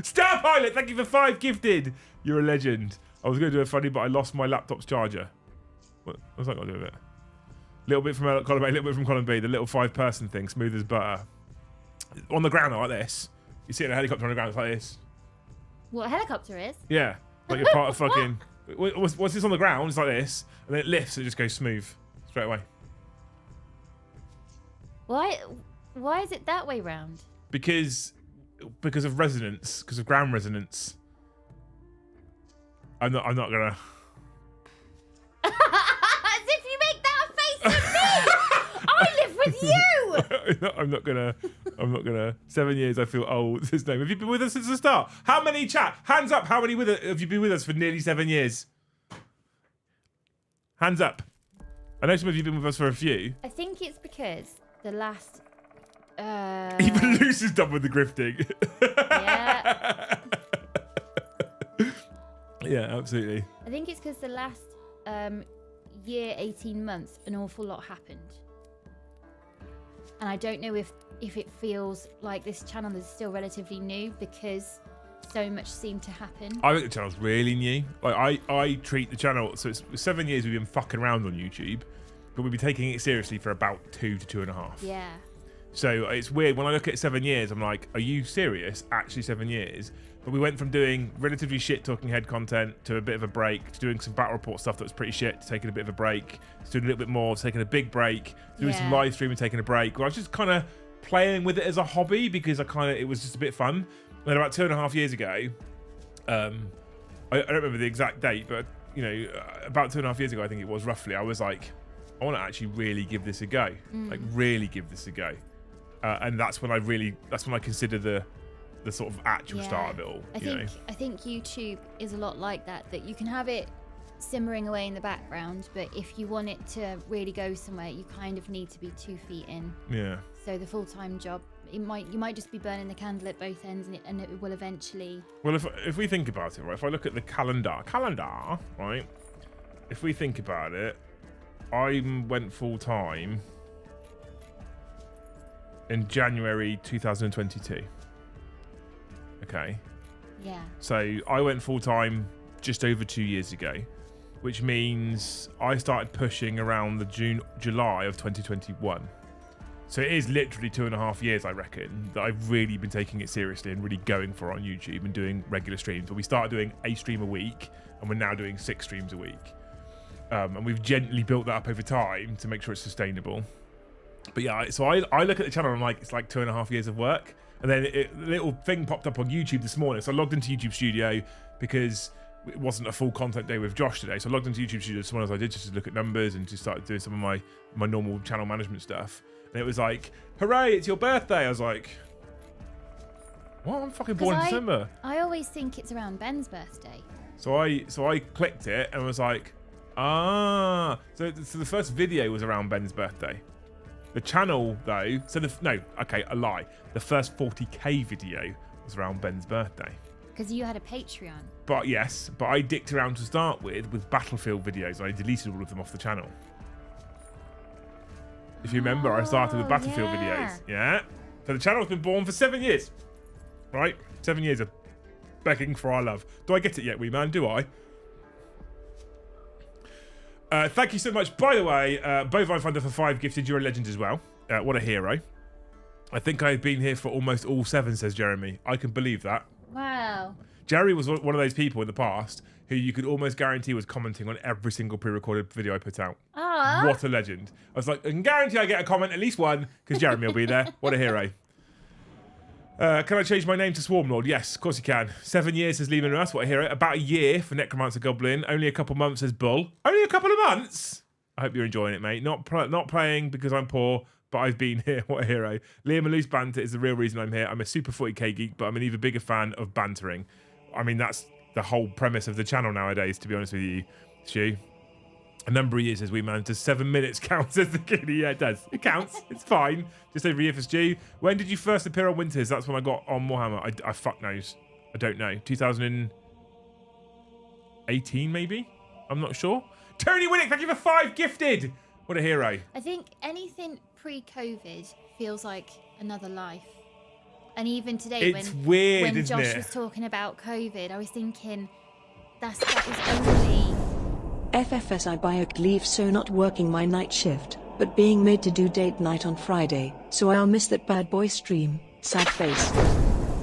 [SPEAKER 1] Star Pilot, thank you for 5 gifted. You're a legend. I was going to do a funny, but I lost my laptop's charger. What's that got to do with it? Little bit from column A, little bit from column B. The little 5-person thing, smooth as butter. On the ground like this. You sit in a helicopter on the ground, it's like this.
[SPEAKER 3] What a helicopter is?
[SPEAKER 1] Yeah, like you're part of fucking. What's this on the ground? It's like this, and then it lifts. It just goes smooth straight away.
[SPEAKER 3] Why is it that way round?
[SPEAKER 1] Because of resonance, because of ground resonance. I'm not gonna.
[SPEAKER 3] As if you make that face at me! I live with you!
[SPEAKER 1] I'm not gonna. 7 years, I feel old. What's his name? Have you been with us since the start? How many chat? Hands up. How many have you been with us for nearly 7 years? Hands up. I know some of you have been with us for a few.
[SPEAKER 3] I think it's because the last...
[SPEAKER 1] Even Luce is done with the grifting.
[SPEAKER 3] Yeah.
[SPEAKER 1] Yeah, absolutely.
[SPEAKER 3] I think it's because the last year, 18 months, an awful lot happened. And I don't know if it feels like this channel is still relatively new because so much seemed to happen.
[SPEAKER 1] I think the channel's really new. Like I treat the channel, so it's 7 years we've been fucking around on YouTube, but we've been taking it seriously for about 2 to 2.5.
[SPEAKER 3] Yeah.
[SPEAKER 1] So it's weird when I look at 7 years, I'm like, are you serious? Actually 7 years? But we went from doing relatively shit talking head content to a bit of a break, to doing some battle report stuff that was pretty shit, to taking a bit of a break, to doing a little bit more, to taking a big break, to doing some live stream and taking a break. Well, I was just kind of playing with it as a hobby because it was just a bit fun. And then about 2.5 years ago, I don't remember the exact date, but about 2.5 years ago, I think it was roughly, I was like, I want to actually really give this a go. Like really give this a go. And that's when I consider the sort of actual start of it all.
[SPEAKER 3] I think YouTube is a lot like that you can have it simmering away in the background, but if you want it to really go somewhere, you kind of need to be 2 feet in.
[SPEAKER 1] Yeah.
[SPEAKER 3] So the full-time job you might just be burning the candle at both ends, and it will eventually.
[SPEAKER 1] Well, if we think about it, right? If I look at the calendar, right? If we think about it, I went full time in January 2022. Okay.
[SPEAKER 3] Yeah.
[SPEAKER 1] So I went full time just over 2 years ago, which means I started pushing around the July of 2021. So it is literally 2.5 years, I reckon, that I've really been taking it seriously and really going for it on YouTube and doing regular streams. But we started doing a stream a week, and we're now doing 6 streams a week. And we've gently built that up over time to make sure it's sustainable. But yeah, so I look at the channel and I'm like, it's like 2.5 years of work. And then a little thing popped up on YouTube this morning. So I logged into YouTube Studio because it wasn't a full content day with Josh today. So I logged into YouTube Studio this morning as I did, just to look at numbers and just started doing some of my normal channel management stuff. And it was like, hooray, it's your birthday. I was like, what? I'm fucking born in December.
[SPEAKER 3] I always think it's around Ben's birthday.
[SPEAKER 1] So I clicked it and was like, so the first video was around Ben's birthday. The channel, though, a lie. The first 40k video was around Ben's birthday.
[SPEAKER 3] Because you had a Patreon.
[SPEAKER 1] But I dicked around to start with Battlefield videos, and I deleted all of them off the channel. If you remember, I started with Battlefield videos. Yeah. So the channel's been born for 7 years. Right? 7 years of begging for our love. Do I get it yet, wee man? Do I? Thank you so much. By the way, Bovine Funder for 5 gifted. You're a legend as well. What a hero. I think I've been here for almost all 7, says Jeremy. I can believe that.
[SPEAKER 3] Wow.
[SPEAKER 1] Jerry was one of those people in the past who you could almost guarantee was commenting on every single pre-recorded video I put out.
[SPEAKER 3] Aww.
[SPEAKER 1] What a legend. I was like, I can guarantee I get a comment, at least one, because Jeremy will be there. What a hero. Can I change my name to Swarmlord? Yes, of course you can. 7 years, says Lehman Russ. What a hero. About a year for Necromancer Goblin. Only a couple months, says Bull. Only a couple of months? I hope you're enjoying it, mate. Not playing because I'm poor, but I've been here. What a hero. Liam and Loose Banter is the real reason I'm here. I'm a super 40k geek, but I'm an even bigger fan of bantering. I mean, that's the whole premise of the channel nowadays, to be honest with you, Stu. A number of years, says Wee Man. Does 7 minutes count, says the kitty? Yeah, it does. It counts. It's fine. Just over here for Stu. When did you first appear on Winters? That's when I got on Warhammer. I fuck knows. I don't know. 2018, maybe? I'm not sure. Tony Winnick, thank you for 5 gifted. What a hero.
[SPEAKER 3] I think anything pre-COVID feels like another life. And even today, when Josh was talking about COVID, I was thinking that was only...
[SPEAKER 2] FFS I bioc leave, so not working my night shift, but being made to do date night on Friday, so I'll miss that bad boy stream. Sad face.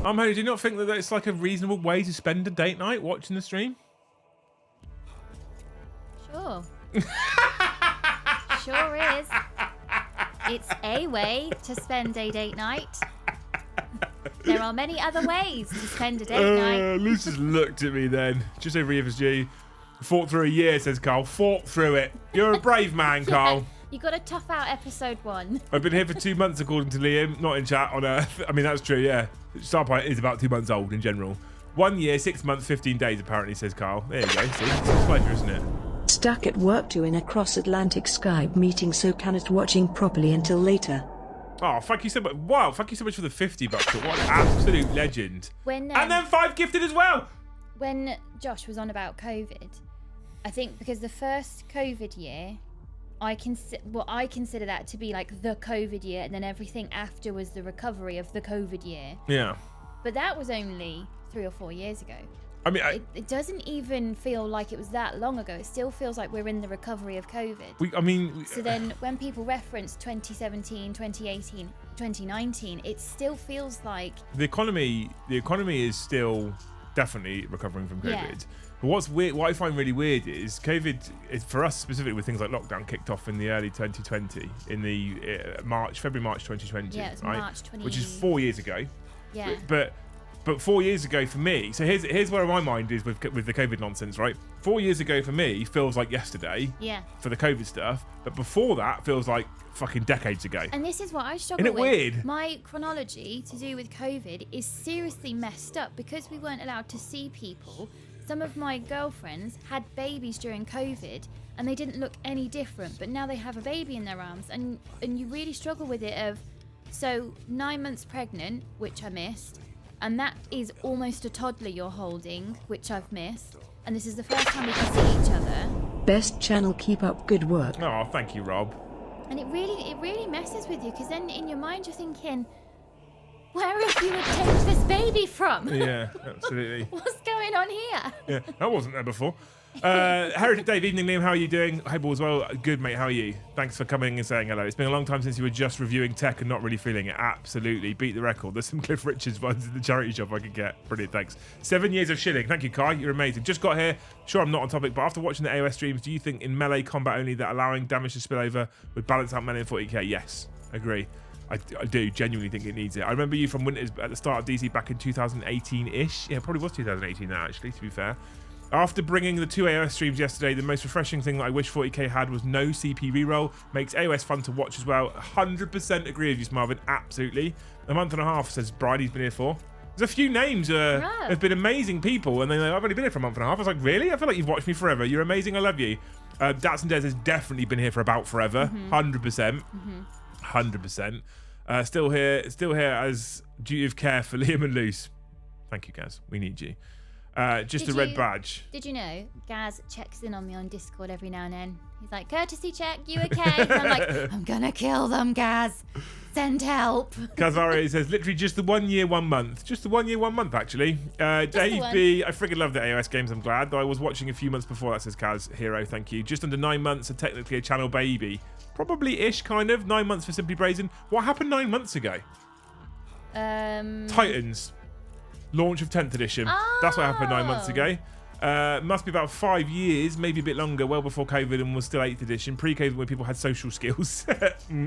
[SPEAKER 1] Honey, do you not think that it's like a reasonable way to spend a date night watching the stream?
[SPEAKER 3] Sure. Sure is. It's a way to spend a date night. There are many other ways to spend a date night.
[SPEAKER 1] Luce just looked at me then. Just over here for G. Fought through a year, says Carl. Fought through it. You're a brave man, Carl.
[SPEAKER 3] You got to tough out episode 1.
[SPEAKER 1] I've been here for 2 months, according to Liam. Not in chat, on Earth. I mean, that's true, yeah. Starpoint is about 2 months old in general. 1 year, 6 months, 15 days, apparently, says Carl. There you go. See? It's a pleasure, isn't it?
[SPEAKER 2] Stuck at work in a cross-Atlantic Skype meeting, so cannot watching properly until later.
[SPEAKER 1] Oh, thank you so much. Wow, thank you so much for the 50 bucks. What an absolute legend.
[SPEAKER 3] And
[SPEAKER 1] then 5 gifted as well.
[SPEAKER 3] When Josh was on about COVID, I think because the first COVID year, I consider that to be like the COVID year, and then everything after was the recovery of the COVID year. Yeah. But that was only 3 or 4 years ago.
[SPEAKER 1] I mean,
[SPEAKER 3] it doesn't even feel like it was that long ago. It still feels like we're in the recovery of COVID. So then when people reference 2017, 2018, 2019, it still feels like... The economy
[SPEAKER 1] is still definitely recovering from COVID.
[SPEAKER 3] Yeah.
[SPEAKER 1] But what's weird, what I find really weird is COVID, for us specifically with things like lockdown, kicked off in the early 2020, in the February, March 2020.
[SPEAKER 3] Yeah, it's
[SPEAKER 1] right?
[SPEAKER 3] March 20...
[SPEAKER 1] Which is 4 years ago.
[SPEAKER 3] Yeah.
[SPEAKER 1] But 4 years ago for me, so here's where my mind is with the COVID nonsense, right? 4 years ago for me feels like yesterday.
[SPEAKER 3] Yeah.
[SPEAKER 1] For the COVID stuff, but before that feels like fucking decades ago.
[SPEAKER 3] And this is what I struggle with.
[SPEAKER 1] Isn't it weird?
[SPEAKER 3] My chronology to do with COVID is seriously messed up because we weren't allowed to see people. Some of my girlfriends had babies during COVID and they didn't look any different, but now they have a baby in their arms, and you really struggle with it of, So 9 months pregnant, which I missed, and that is almost a toddler you're holding, which I've missed. And this is the first time we can see each other.
[SPEAKER 2] Best channel, keep up good work.
[SPEAKER 1] Oh, thank you, Rob.
[SPEAKER 3] And it really messes with you, because then in your mind you're thinking, where have you obtained this baby from?
[SPEAKER 1] Yeah, absolutely.
[SPEAKER 3] What's going on here?
[SPEAKER 1] Yeah, that wasn't there before. Heritage Dave, evening Liam, how are you doing? Hope all is well. Good, mate, how are you? Thanks for coming and saying hello. It's been a long time since you were just reviewing tech and not really feeling it. Absolutely, beat the record. There's some Cliff Richards ones in the charity shop I could get. Brilliant, thanks. 7 years of shilling. Thank you, Kai, you're amazing. Just got here. Sure, I'm not on topic, but after watching the AOS streams, do you think in melee combat only that allowing damage to spill over would balance out melee in 40k? Yes, agree. I do genuinely think it needs it. I remember you from Winters at the start of DC back in 2018-ish. Yeah, it probably was 2018 now, actually, to be fair. After bringing the 2 AOS streams yesterday, the most refreshing thing that I wish 40k had was no CP reroll. Makes AOS fun to watch as well. 100% agree with you, Marvin. Absolutely. A month and a half, says Bridie's been here for. There's a few names have been amazing people, and they're like, I've only been here for a month and a half. I was like, really? I feel like you've watched me forever. You're amazing. I love you. Dats and Des has definitely been here for about forever. 100%. 100%. Still here as duty of care for Liam and Luce. Thank you, Gaz. We need you. Just a red badge.
[SPEAKER 3] Did you know Gaz checks in on me on Discord every now and then? He's like, courtesy check, you okay? And I'm like, I'm gonna kill them, Gaz. Send help.
[SPEAKER 1] Kazari says, literally just the 1 year, 1 month. Just the 1 year, 1 month, actually. Dave B, I freaking love the AOS games, I'm glad. Though I was watching a few months before, that says Kaz. Hero, thank you. Just under 9 months, and technically a channel baby. Probably-ish, kind of. 9 months for Simply Brazen. What happened 9 months ago? Titans. Launch of 10th edition.
[SPEAKER 3] Oh.
[SPEAKER 1] That's what happened 9 months ago. Must be about 5 years, maybe a bit longer, well before COVID, and was still 8th edition. Pre-COVID, when people had social skills.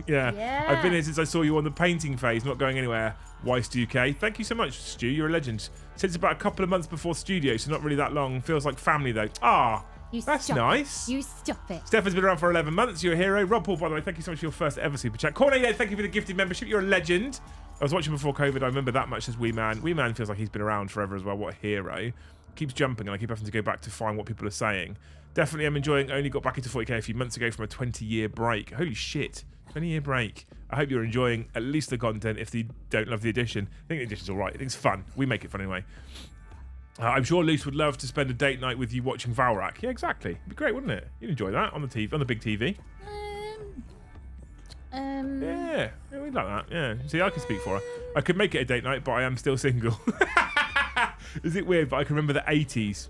[SPEAKER 1] Yeah. I've been here since I saw you on the painting phase, not going anywhere. Weist UK. Thank you so much, Stu. You're a legend. Since about a couple of months before studio, so not really that long. Feels like family, though. That's nice.
[SPEAKER 3] You stop it.
[SPEAKER 1] Steph has been around for 11 months. You're a hero. Rob Paul, by the way, thank you so much for your first ever super chat. Cornelia, thank you for the gifted membership. You're a legend. I was watching before COVID. I remember that much as Wee Man. Wee Man feels like he's been around forever as well. What a hero. Keeps jumping, and I keep having to go back to find what people are saying. Definitely I'm enjoying. Only got back into 40k a few months ago from a 20-year break. Holy shit. 20-year break. I hope you're enjoying at least the content if you don't love the edition. I think the edition's all right. I think it's fun. We make it fun anyway. I'm sure Luce would love to spend a date night with you watching Vraks. Yeah, exactly. It'd be great, wouldn't it? You'd enjoy that on the TV, on the big TV. Yeah, we'd like that. Yeah. See, I can speak for her. I could make it a date night, but I am still single. Is it weird? But I can remember the 80s.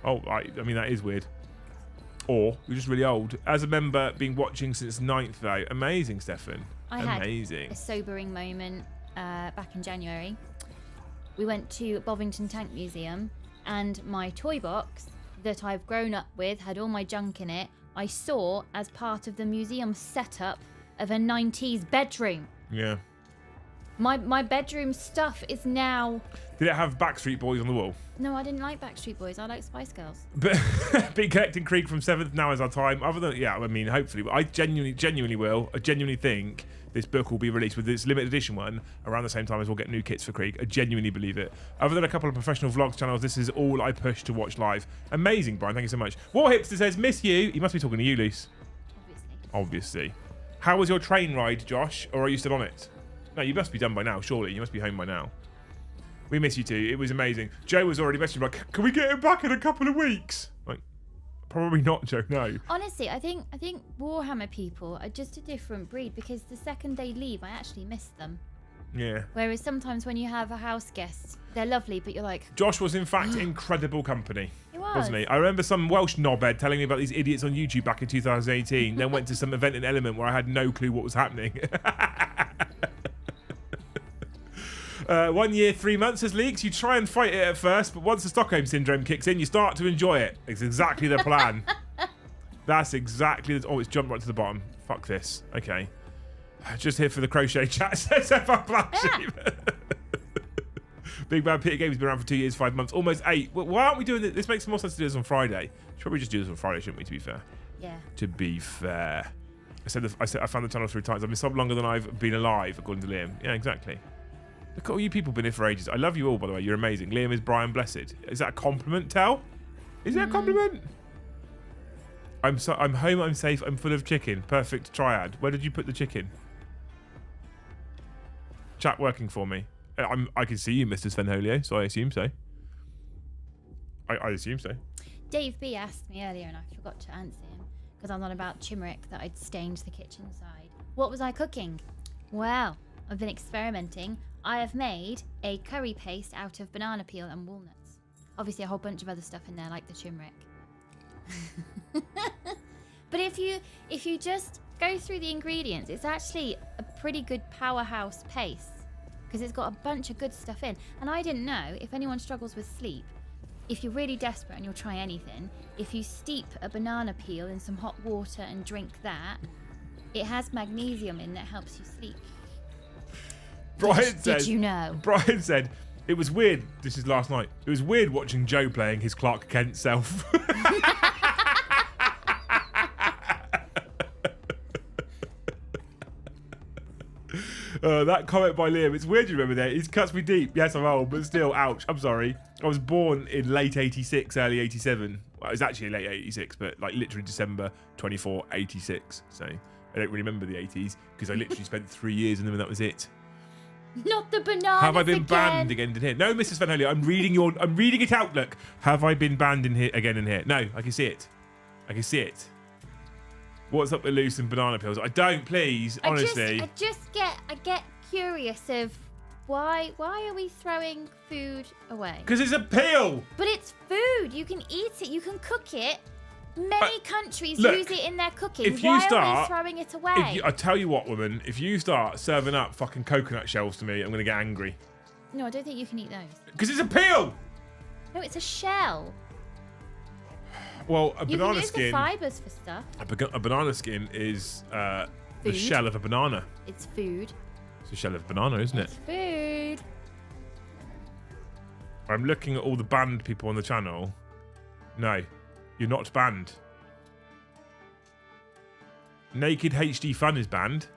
[SPEAKER 1] Oh, I mean, that is weird. Or you're just really old. As a member, been watching since 9th, though. Amazing, Stefan. Amazing.
[SPEAKER 3] Had a sobering moment back in January. We went to Bovington Tank Museum, and my toy box that I've grown up with had all my junk in it. I saw as part of the museum setup of a 90s bedroom. Yeah. My bedroom stuff is now...
[SPEAKER 1] Did it have Backstreet Boys on the wall?
[SPEAKER 3] No, I didn't like Backstreet Boys. I like Spice Girls.
[SPEAKER 1] But been collecting Krieg from 7th. Now is our time. Other than, yeah, I mean, hopefully. But I genuinely will. I genuinely think this book will be released with this limited edition one around the same time as we'll get new kits for Krieg. I genuinely believe it. Other than a couple of professional vlogs channels, this is all I push to watch live. Amazing, Brian. Thank you so much. War Hipster says, miss you. He must be talking to you, Luce. Obviously. How was your train ride, Josh? Or are you still on it? No, you must be done by now, surely. You must be home by now. We miss you too. It was amazing. Joe was already messaging like, can we get him back in a couple of weeks? Like, probably not, Joe. No.
[SPEAKER 3] Honestly, I think Warhammer people are just a different breed, because the second they leave, I actually miss them.
[SPEAKER 1] Yeah.
[SPEAKER 3] Whereas sometimes when you have a house guest, they're lovely, but you're like...
[SPEAKER 1] Josh was in fact incredible company.
[SPEAKER 3] He was.
[SPEAKER 1] Wasn't he? I remember some Welsh knobhead telling me about these idiots on YouTube back in 2018. Then went to some event in Element where I had no clue what was happening. 1 year, 3 months as leaks. You try and fight it at first, but once the Stockholm Syndrome kicks in, you start to enjoy it. It's exactly the plan. That's exactly the... Oh, it's jumped right to the bottom. Fuck this. Okay. Just here for the crochet chat, says F1 Black Sheep. Big Bad Peter Games has been around for 2 years, 5 months, almost 8. Why aren't we doing this? This makes more sense to do this on Friday. Should probably just do this on Friday, shouldn't we, to be fair?
[SPEAKER 3] Yeah.
[SPEAKER 1] To be fair. I said I found the channel 3 times. I've been subbed longer than I've been alive, according to Liam. Yeah, exactly. Look at all you people been here for ages. I love you all, by the way. You're amazing. Liam is Brian Blessed. Is that a compliment, Tal? Is that a compliment? I'm home, I'm safe, I'm full of chicken. Perfect triad. Where did you put the chicken? chat working for me? I can see you, Mr. Svenholio, so I assume so. I assume so.
[SPEAKER 3] Dave B asked me earlier and I forgot to answer him because I'm on about turmeric that I'd stained the kitchen side. What was I cooking? Well, I've been experimenting. I have made a curry paste out of banana peel and walnuts. Obviously a whole bunch of other stuff in there like the turmeric. But if you just go through the ingredients, it's actually a pretty good powerhouse paste because it's got a bunch of good stuff in. And I didn't know, if anyone struggles with sleep, if you're really desperate and you'll try anything, if you steep a banana peel in some hot water and drink that, it has magnesium in that helps you sleep. Did you know?
[SPEAKER 1] Brian said, it was weird, this is last night, it was weird watching Joe playing his Clark Kent self. That comment by Liam, it's weird you remember that. It cuts me deep. Yes, I'm old, but still, ouch. I'm sorry. I was born in late 86, early 87. Well, it was actually late 86, but like literally December 24, 86. So I don't really remember the 80s because I literally spent 3 years in them and that was it.
[SPEAKER 3] Not the bananas
[SPEAKER 1] Have I been
[SPEAKER 3] again.
[SPEAKER 1] banned again in here? No, Mrs. Svenholio, I'm reading it out. Look, have I been banned in here again in here? No, I can see it. I can see it. What's up with loose and banana peels? I don't, please, honestly.
[SPEAKER 3] I get curious of why are we throwing food away?
[SPEAKER 1] Because it's a peel.
[SPEAKER 3] But it's food. You can eat it. You can cook it. Many countries
[SPEAKER 1] look,
[SPEAKER 3] use it in their cooking.
[SPEAKER 1] If you
[SPEAKER 3] Why
[SPEAKER 1] start,
[SPEAKER 3] are we throwing it away?
[SPEAKER 1] I tell you what, woman, if you start serving up fucking coconut shells to me, I'm going to get angry.
[SPEAKER 3] No, I don't think you can eat those.
[SPEAKER 1] Because it's a peel.
[SPEAKER 3] No, it's a shell.
[SPEAKER 1] Well, a
[SPEAKER 3] You
[SPEAKER 1] banana
[SPEAKER 3] can use
[SPEAKER 1] skin.
[SPEAKER 3] the fibres for stuff.
[SPEAKER 1] A banana skin is the
[SPEAKER 3] Food.
[SPEAKER 1] shell of a banana.
[SPEAKER 3] It's food.
[SPEAKER 1] It's a shell of a banana, isn't it?
[SPEAKER 3] It's food.
[SPEAKER 1] I'm looking at all the banned people on the channel. No, you're not banned. Naked HD Fun is banned.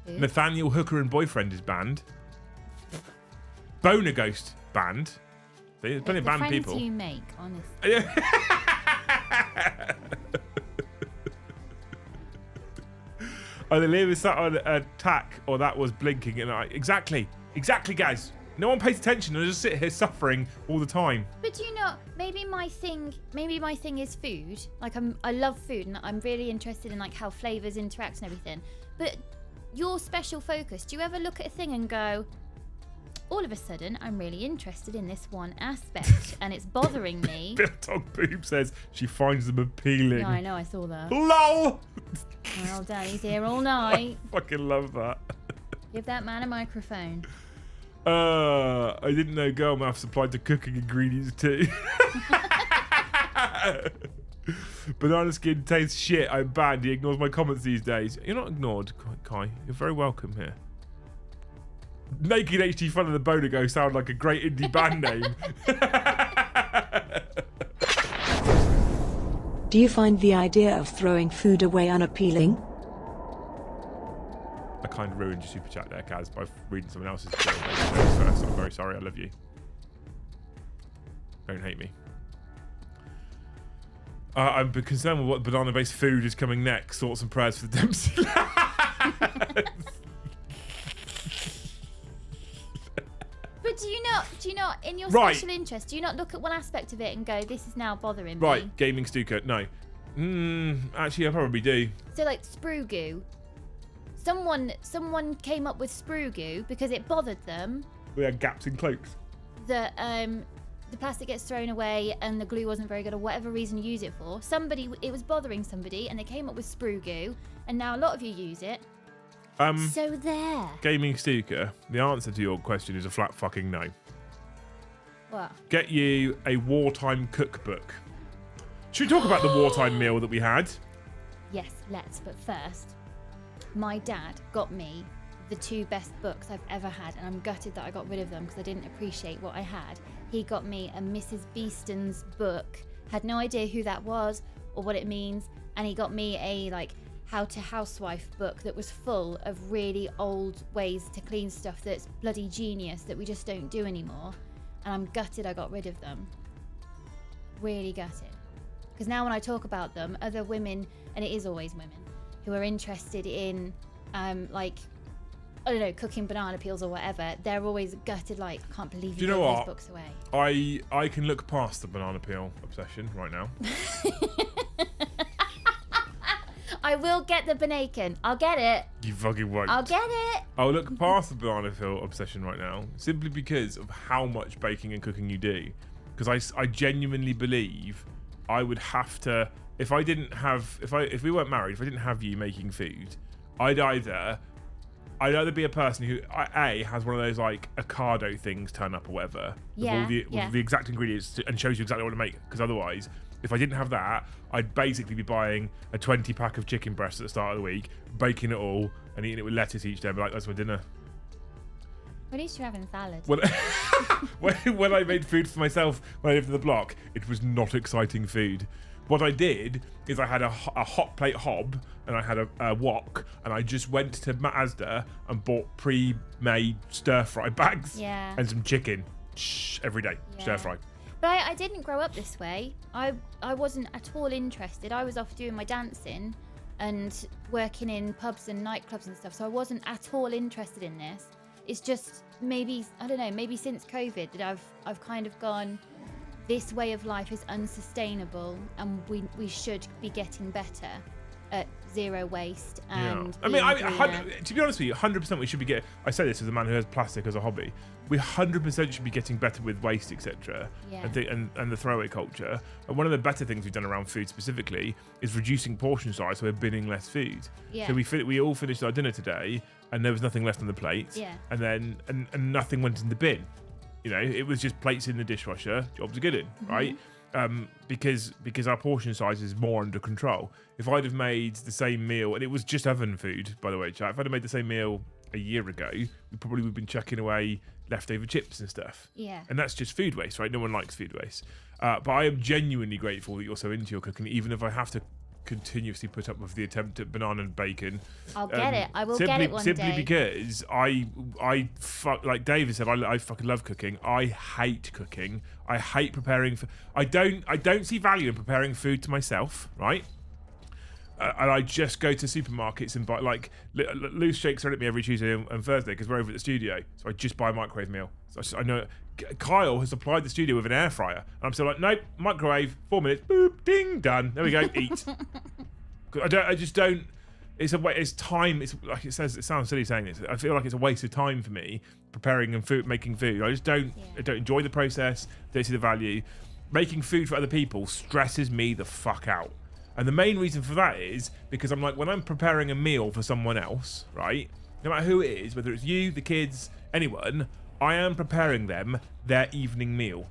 [SPEAKER 3] Food.
[SPEAKER 1] Nathaniel Hooker and Boyfriend is banned. Boner Ghost banned. There's plenty of banned people.
[SPEAKER 3] The friends you make, honestly.
[SPEAKER 1] Either Liam is sat on attack or that was blinking. And exactly, guys. No one pays attention. I just sit here suffering all the time.
[SPEAKER 3] But you know, maybe my thing is food. Like I love food and I'm really interested in like how flavors interact and everything. But your special focus, do you ever look at a thing and go, all of a sudden, I'm really interested in this one aspect and it's bothering me.
[SPEAKER 1] Bill Dog Boob says she finds them appealing.
[SPEAKER 3] Yeah, I know, I saw that.
[SPEAKER 1] LOL!
[SPEAKER 3] Well, Daddy's here all night.
[SPEAKER 1] I fucking love that.
[SPEAKER 3] Give that man a microphone.
[SPEAKER 1] I didn't know girl math supplied to cooking ingredients too. Banana skin tastes shit. I'm banned. He ignores my comments these days. You're not ignored, Kai. You're very welcome here. Naked HD Fun and the Boner Go sound like a great indie band name.
[SPEAKER 2] Do you find the idea of throwing food away unappealing?
[SPEAKER 1] I kind of ruined your super chat there, Kaz, by reading someone else's first. I'm very sorry. I love you. Don't hate me. I'm concerned with what banana-based food is coming next. Thoughts and prayers for the Dempsey lads.
[SPEAKER 3] But do you not, in your
[SPEAKER 1] Right.
[SPEAKER 3] special interest, do you not look at one aspect of it and go, this is now bothering
[SPEAKER 1] Right,
[SPEAKER 3] me?
[SPEAKER 1] gaming Stuka. No. Actually, I probably do.
[SPEAKER 3] So like sprue goo. Someone came up with sprue goo because it bothered them
[SPEAKER 1] We had gaps in cloaks.
[SPEAKER 3] that the plastic gets thrown away and the glue wasn't very good or whatever reason you use it for. It was bothering somebody and they came up with sprue goo and now a lot of you use it. So there.
[SPEAKER 1] Gaming Stuka, the answer to your question is a flat fucking no.
[SPEAKER 3] What?
[SPEAKER 1] Get you a wartime cookbook. Should we talk about the wartime meal that we had?
[SPEAKER 3] Yes, let's. But first, my dad got me the 2 best books I've ever had, and I'm gutted that I got rid of them because I didn't appreciate what I had. He got me a Mrs. Beeston's book. Had no idea who that was or what it means, and he got me a how to housewife book that was full of really old ways to clean stuff that's bloody genius that we just don't do anymore. And I'm gutted I got rid of them. Really gutted. Because now when I talk about them, other women, and it is always women, who are interested in I don't know, cooking banana peels or whatever, they're always gutted like, I can't believe you
[SPEAKER 1] know
[SPEAKER 3] gave
[SPEAKER 1] what?
[SPEAKER 3] these books away.
[SPEAKER 1] I can look past the banana peel obsession right now.
[SPEAKER 3] I will get the bacon. I'll get it.
[SPEAKER 1] You fucking won't.
[SPEAKER 3] I'll get it.
[SPEAKER 1] I'll look past the banana peel obsession right now, simply because of how much baking and cooking you do. Because I genuinely believe I would have to, if we weren't married, if I didn't have you making food, I'd either be a person who has one of those like Ocado things turn up or whatever, with all the exact ingredients and shows you exactly what to make. Because otherwise, if I didn't have that, I'd basically be buying a 20 pack of chicken breasts at the start of the week, baking it all, and eating it with lettuce each day. But like, that's my dinner.
[SPEAKER 3] At least you're having salad.
[SPEAKER 1] When I made food for myself when I lived in the block, it was not exciting food. What I did is I had a hot plate hob and I had a wok, and I just went to Asda and bought pre-made stir-fry bags and some chicken every day, stir-fry.
[SPEAKER 3] But I didn't grow up this way. I wasn't at all interested. I was off doing my dancing and working in pubs and nightclubs and stuff, so I wasn't at all interested in this. It's just maybe, I don't know, maybe since COVID that I've kind of gone, this way of life is unsustainable and we should be getting better at zero waste and
[SPEAKER 1] I mean, to be honest with you, 100% we should be getting, I say this as a man who has plastic as a hobby, we 100% should be getting better with waste, etc. And the throwaway culture. And one of the better things we've done around food specifically is reducing portion size, so we're binning less food. So we all finished our dinner today and there was nothing left on the plate, and then and nothing went in the bin. You know, it was just plates in the dishwasher, jobs are good in, right? Because our portion size is more under control. If I'd have made the same meal, and it was just oven food, by the way, chat, if I'd have made the same meal a year ago, we probably would have been chucking away leftover chips and stuff.
[SPEAKER 3] Yeah.
[SPEAKER 1] And that's just food waste, right? No one likes food waste. But I am genuinely grateful that you're so into your cooking, even if I have to continuously put up with the attempt at banana and bacon.
[SPEAKER 3] I'll get it. I will get it one day.
[SPEAKER 1] Simply because like David said, I fucking love cooking. I hate cooking. I hate preparing. I don't see value in preparing food to myself, right? And I just go to supermarkets and buy, like, Loose shakes at me every Tuesday and Thursday because we're over at the studio. So I just buy a microwave meal. So I know Kyle has supplied the studio with an air fryer. And I'm still like, nope, microwave, 4 minutes, boop, ding, done. There we go, eat. I just don't, it's time. It's like it sounds silly saying this. I feel like it's a waste of time for me preparing and making food. I just don't enjoy the process, don't see the value. Making food for other people stresses me the fuck out. And the main reason for that is because I'm like, when I'm preparing a meal for someone else, right? No matter who it is, whether it's you, the kids, anyone, I am preparing them their evening meal,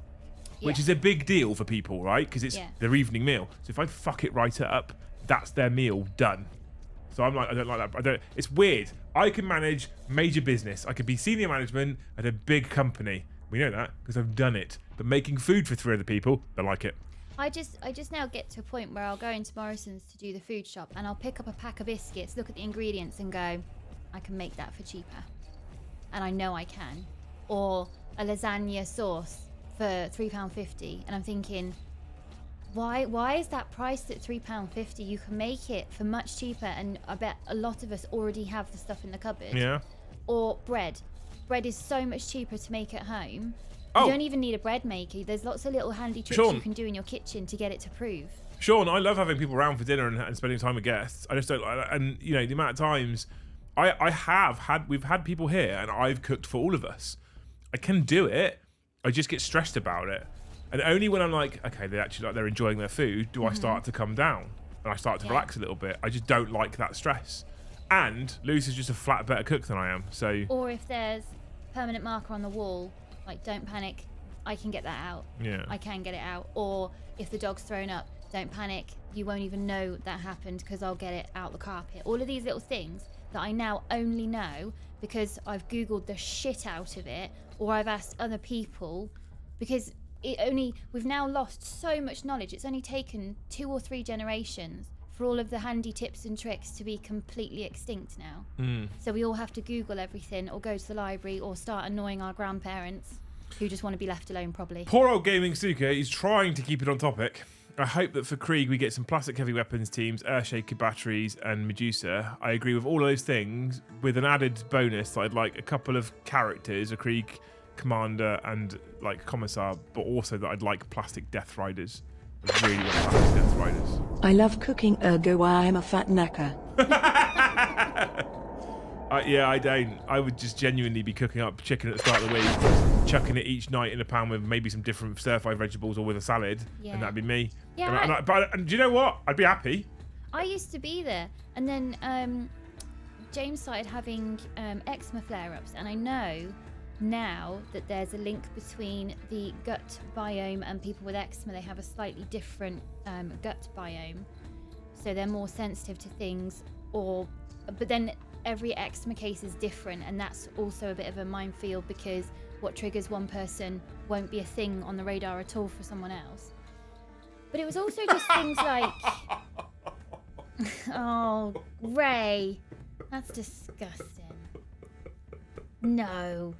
[SPEAKER 1] which is a big deal for people, right? Because it's their evening meal. So if I fuck it right up, that's their meal done. So I'm like, I don't like that. It's weird. I can manage major business. I could be senior management at a big company. We know that because I've done it. But making food for 3 other people, they like it.
[SPEAKER 3] I just now get to a point where I'll go into Morrison's to do the food shop and I'll pick up a pack of biscuits, look at the ingredients and go, I can make that for cheaper. And I know I can. Or a lasagna sauce for £3.50 and I'm thinking, why is that priced at £3.50? You can make it for much cheaper, and I bet a lot of us already have the stuff in the cupboard.
[SPEAKER 1] Yeah.
[SPEAKER 3] Or bread. Bread is so much cheaper to make at home. You don't even need a bread maker. There's lots of little handy tricks you can do in your kitchen to get it to prove.
[SPEAKER 1] Sean, I love having people around for dinner and spending time with guests. I just don't like that. And, you know, the amount of times we've had people here and I've cooked for all of us. I can do it. I just get stressed about it. And only when I'm like, okay, they're enjoying their food, do I start to come down and I start to relax a little bit. I just don't like that stress. And Luce is just a flat better cook than I am. So. Or
[SPEAKER 3] if there's permanent marker on the wall, like, don't panic, I can get that out.
[SPEAKER 1] Yeah.
[SPEAKER 3] I can get it out. Or if the dog's thrown up, don't panic, you won't even know that happened because I'll get it out the carpet. All of these little things that I now only know because I've Googled the shit out of it, or I've asked other people, because we've now lost so much knowledge. It's only taken 2 or 3 generations for all of the handy tips and tricks to be completely extinct now. So we all have to Google everything or go to the library or start annoying our grandparents who just want to be left alone, probably.
[SPEAKER 1] Poor old Gaming Suka, he's trying to keep it on topic. I hope that for Krieg we get some plastic heavy weapons teams, Earthshaker batteries, and Medusa. I agree with all of those things, with an added bonus that I'd like a couple of characters, a Krieg commander and like commissar, but also that I'd like plastic Death Riders. I really want plastic Death Riders.
[SPEAKER 2] I love cooking, ergo I am a fat knacker.
[SPEAKER 1] Yeah, I don't. I would just genuinely be cooking up chicken at the start of the week, chucking it each night in a pan with maybe some different stir-fry vegetables or with a salad, and that'd be me.
[SPEAKER 3] Yeah.
[SPEAKER 1] And do you know what? I'd be happy.
[SPEAKER 3] I used to be there, and then James started having eczema flare-ups, and I know now that there's a link between the gut biome and people with eczema. They have a slightly different gut biome, so they're more sensitive to things. But then every eczema case is different, and that's also a bit of a minefield because what triggers one person won't be a thing on the radar at all for someone else. But it was also just things like, oh, Ray, that's disgusting. No.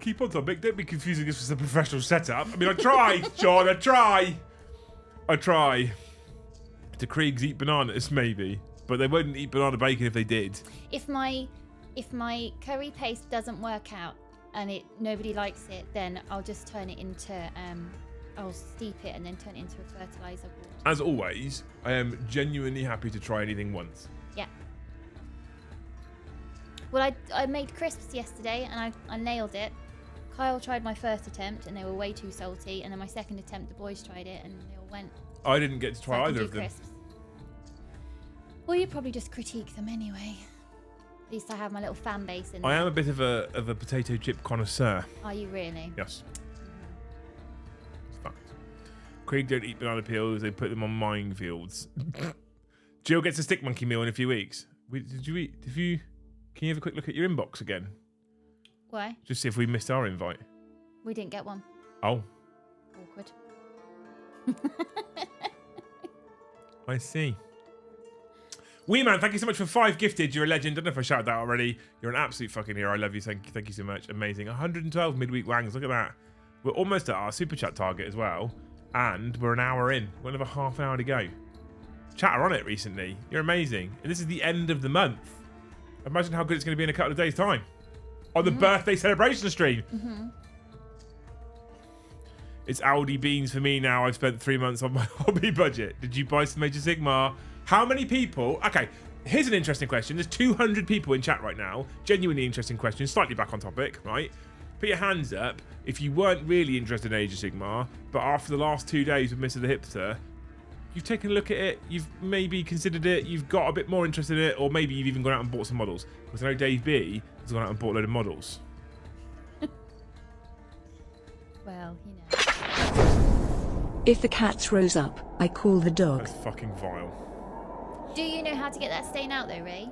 [SPEAKER 1] Keep on topic. Don't be confusing this with a professional setup. I mean, I try, John. I try. Do Kriegs eat bananas? Maybe, but they wouldn't eat banana bacon if they did.
[SPEAKER 3] If my curry paste doesn't work out and nobody likes it, then I'll just turn it into I'll steep it and then turn it into a fertilizer board.
[SPEAKER 1] As always, I am genuinely happy to try anything once.
[SPEAKER 3] Yeah. Well, I made crisps yesterday and I nailed it. Kyle tried my first attempt and they were way too salty, and then my second attempt the boys tried it and they all went.
[SPEAKER 1] I didn't get to try either of them.
[SPEAKER 3] Crisps. Well, you probably just critique them anyway. At least I have my little fan base in there.
[SPEAKER 1] I am a bit of a potato chip connoisseur.
[SPEAKER 3] Are you really?
[SPEAKER 1] Yes. It's fact. Krieg don't eat banana peels, they put them on minefields. Jill gets a stick monkey meal in a few weeks. Can you have a quick look at your inbox again?
[SPEAKER 3] Why?
[SPEAKER 1] Just see if we missed our invite.
[SPEAKER 3] We didn't get one.
[SPEAKER 1] Oh.
[SPEAKER 3] Awkward.
[SPEAKER 1] I see. Wee Man, thank you so much for 5 gifted. You're a legend. Don't know if I shouted that already. You're an absolute fucking hero. I love you. Thank you so much. Amazing. 112 midweek wangs. Look at that. We're almost at our super chat target as well. And we're an hour in. We've got another half an hour to go. Chatter on it recently. You're amazing. And this is the end of the month. Imagine how good it's going to be in a couple of days' time. On the birthday celebration stream. It's Aldi beans for me now. I've spent 3 months on my hobby budget. Did you buy some Age of Sigmar? How many people? Okay, here's an interesting question. There's 200 people in chat right now. Genuinely interesting question. Slightly back on topic, right? Put your hands up if you weren't really interested in Age of Sigmar, but after the last 2 days with Mr. the Hipster, you've taken a look at it, you've maybe considered it, you've got a bit more interested in it, or maybe you've even gone out and bought some models. Because I know Dave B has gone out and bought a load of models.
[SPEAKER 3] Well, you know.
[SPEAKER 2] If the cat throws up, I call the dog.
[SPEAKER 1] That's fucking vile.
[SPEAKER 3] Do you know how to get that stain out though, Ray?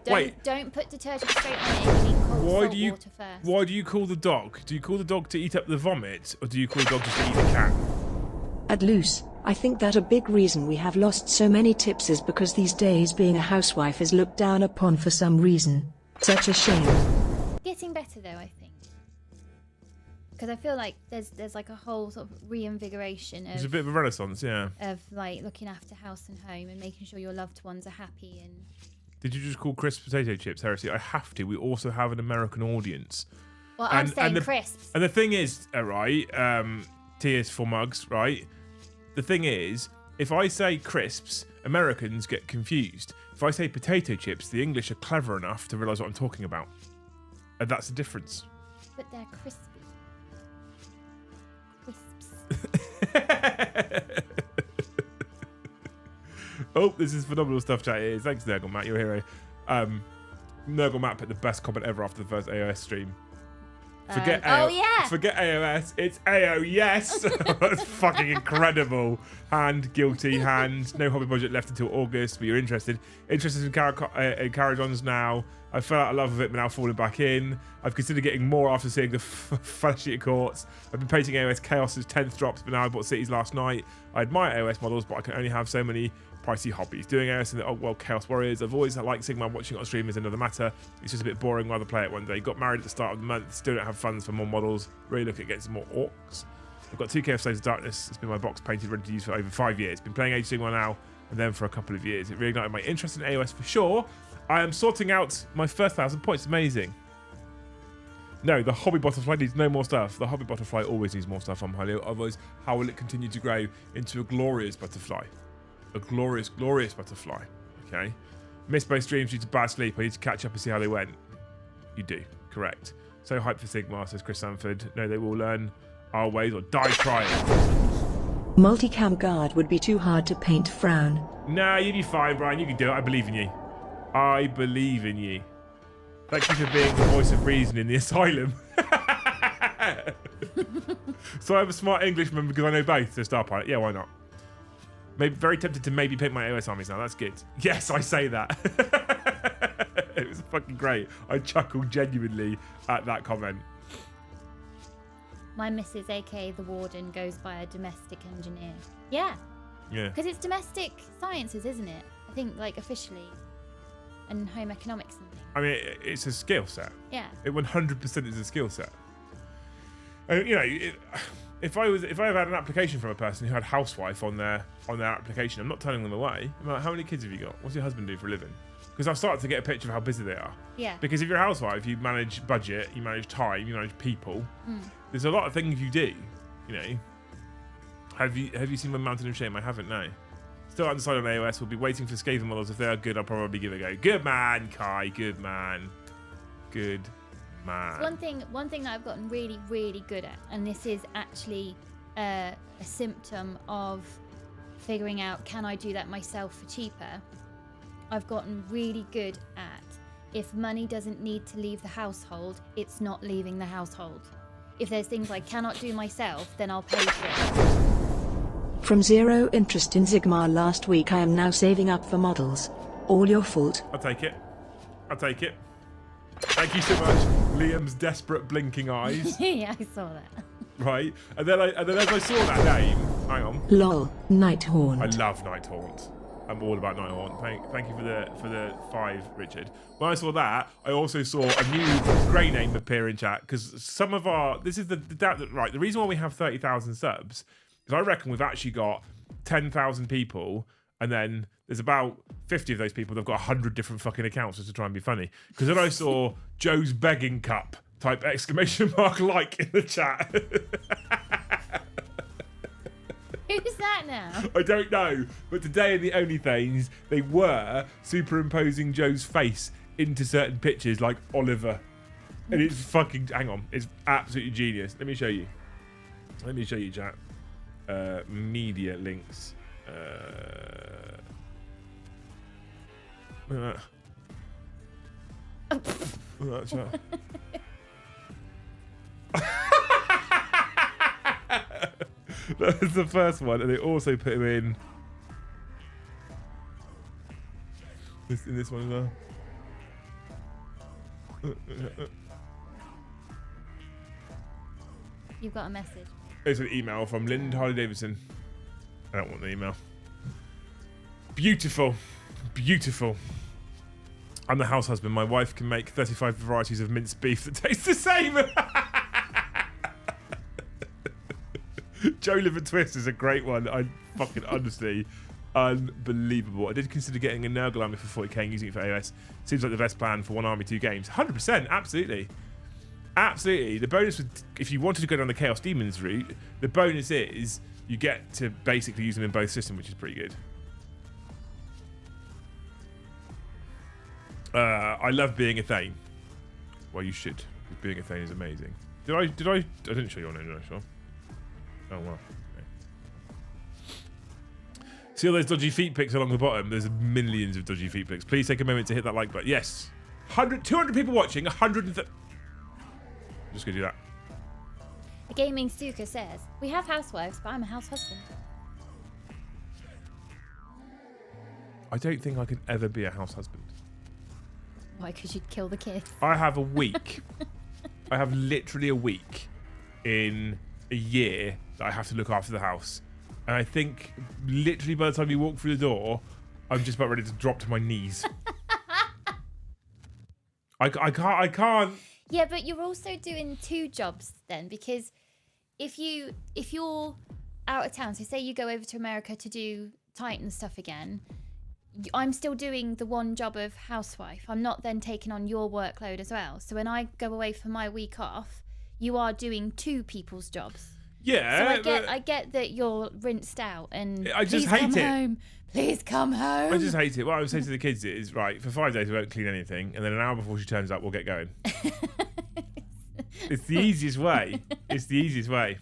[SPEAKER 1] Wait.
[SPEAKER 3] Don't put detergent straight on it. You need cold salt water first.
[SPEAKER 1] Why do you call the dog? Do you call the dog to eat up the vomit, or do you call the dog just to eat the cat?
[SPEAKER 2] At loose, I think that a big reason we have lost so many tips is because these days being a housewife is looked down upon for some reason. Such a shame.
[SPEAKER 3] Getting better though, I think. Because I feel like there's like a whole sort of reinvigoration of...
[SPEAKER 1] It's a bit of a renaissance, yeah.
[SPEAKER 3] Of like looking after house and home and making sure your loved ones are happy and...
[SPEAKER 1] Did you just call crisp potato chips heresy? I have to. We also have an American audience.
[SPEAKER 3] Well, I'm saying crisps.
[SPEAKER 1] And the thing is, right, tears for mugs, right? The thing is, if I say crisps, Americans get confused. If I say potato chips, the English are clever enough to realise what I'm talking about. And that's the difference.
[SPEAKER 3] But they're crispy. Crisps.
[SPEAKER 1] Oh, this is phenomenal stuff, chat. It is. Thanks, Nurgle Matt. You're a hero. Nurgle Matt put the best comment ever after the first AOS stream. Forget AOS. It's AO yes. That's fucking incredible. Hand guilty. Hand no hobby budget left until August. But you're interested in Caragons now. I fell out of love with it, but now falling back in. I've considered getting more after seeing the Fellowship of Courts. I've been painting AOS Chaos's 10th drops, but now I bought Cities last night. I admire AOS models, but I can only have so many pricey hobbies. Doing AOS in the old world Chaos Warriors, I've always liked Sigmar. Watching it on stream is another matter. It's just a bit boring. Rather play it one day. Got married at the start of the month. Still don't have funds for more models. Really look at getting some more orcs. I've got 2K of Slaves of Darkness. It's been my box painted, ready to use for over 5 years. Been playing Age of Sigmar now, and then for a couple of years. It reignited my interest in AOS for sure. I am sorting out my first 1,000 points. Amazing. No, the Hobby Butterfly needs no more stuff. The Hobby Butterfly always needs more stuff on Hylia. Otherwise, how will it continue to grow into a glorious butterfly? A glorious, glorious butterfly. Okay. Missed both streams due to bad sleep. I need to catch up and see how they went. You do. Correct. So hyped for Sigmar, says Chris Sanford. No, they will learn our ways or die trying.
[SPEAKER 2] Multicam guard would be too hard to paint. Frown.
[SPEAKER 1] Nah, you'd be fine, Brian. You can do it. I believe in you. I believe in you. Thank you for being the voice of reason in the asylum. So I'm a smart Englishman because I know both. So Star Pilot. Yeah, why not? Maybe very tempted to maybe pick my AOS armies now. That's good. Yes, I say that. It was fucking great. I chuckled genuinely at that comment.
[SPEAKER 3] My Mrs. aka the Warden goes by a domestic engineer. Yeah.
[SPEAKER 1] Yeah.
[SPEAKER 3] Because it's domestic sciences, isn't it? I think, like, officially. And home economics and things.
[SPEAKER 1] I mean, it's a skill set.
[SPEAKER 3] Yeah.
[SPEAKER 1] It 100% is a skill set. And, you know, if I had an application from a person who had housewife on their application, I'm not turning them away. I'm like, how many kids have you got? What's your husband do for a living? Because I've started to get a picture of how busy they are.
[SPEAKER 3] Yeah.
[SPEAKER 1] Because if you're a housewife, you manage budget, you manage time, you manage people. There's a lot of things you do. You know. Have you seen my Mountain of Shame? I haven't. No. Still undecided on AOS. We'll be waiting for Skaven models. If they are good, I'll probably give it a go. Good man, Kai. Good man. Good man.
[SPEAKER 3] One thing that I've gotten really, really good at, and this is actually a symptom of figuring out, can I do that myself for cheaper? I've gotten really good at, if money doesn't need to leave the household, it's not leaving the household. If there's things I cannot do myself, then I'll pay for it.
[SPEAKER 2] From zero interest in Sigmar last week, I am now saving up for models. All your fault.
[SPEAKER 1] I'll take it. I'll take it. Thank you so much. Liam's desperate blinking eyes.
[SPEAKER 3] Yeah, I saw that.
[SPEAKER 1] Right, and then as I saw that name, hang on.
[SPEAKER 2] Lol, Nighthaunt.
[SPEAKER 1] I love Nighthaunt. I'm all about Nighthaunt. Thank you for the 5, Richard. When I saw that, I also saw a new grey name appear in chat because some of this is the doubt that right. The reason why we have 30,000 subs is I reckon we've actually got 10,000 people, and then there's about 50 of those people that've got 100 different fucking accounts just to try and be funny. Because then I saw Joe's begging cup type exclamation mark like in the chat.
[SPEAKER 3] Who's that now?
[SPEAKER 1] I don't know, but today in the OnlyFans they were superimposing Joe's face into certain pictures like Oliver, and it's fucking hang on, it's absolutely genius. Let me show you, chat. Media links. Look at that. Look at that, chat. That was the first one, and they also put him in this one as well.
[SPEAKER 3] You've got a message.
[SPEAKER 1] It's an email from Lynd Harley Davidson. I don't want the email. Beautiful. Beautiful. I'm the house husband. My wife can make 35 varieties of minced beef that taste the same. Joe Liver Twist is a great one. I fucking honestly, unbelievable. I did consider getting a Nurgle army for 40k and using it for AOS. Seems like the best plan for one army, 2 games. 100%, absolutely. Absolutely. The bonus with, if you wanted to go down the Chaos Demons route, the bonus is you get to basically use them in both systems, which is pretty good. I love being a Thane. Well, you should. Being a Thane is amazing. I didn't show you on it, did I? Sure. Oh, well. Okay. See all those dodgy feet pics along the bottom? There's millions of dodgy feet pics. Please take a moment to hit that like button. Yes. 200 people watching. 130. Just gonna do that.
[SPEAKER 3] A gaming Stuka says, we have housewives, but I'm a house husband.
[SPEAKER 1] I don't think I could ever be a house husband.
[SPEAKER 3] Why? Because you'd kill the kids.
[SPEAKER 1] I have a week. I have literally a week in a year that I have to look after the house. And I think literally by the time you walk through the door, I'm just about ready to drop to my knees. I can't.
[SPEAKER 3] Yeah, but you're also doing 2 jobs then, because if you're out of town, so say you go over to America to do Titan stuff again, I'm still doing the one job of housewife. I'm not then taking on your workload as well. So when I go away for my week off, you are doing two people's jobs.
[SPEAKER 1] Yeah.
[SPEAKER 3] So I get that you're rinsed out and
[SPEAKER 1] I just
[SPEAKER 3] please
[SPEAKER 1] hate
[SPEAKER 3] come
[SPEAKER 1] it.
[SPEAKER 3] home. Please come home.
[SPEAKER 1] I just hate it. What I would say to the kids is, right, for 5 days we won't clean anything, and then an hour before she turns up, we'll get going. It's the easiest way. It's the easiest way.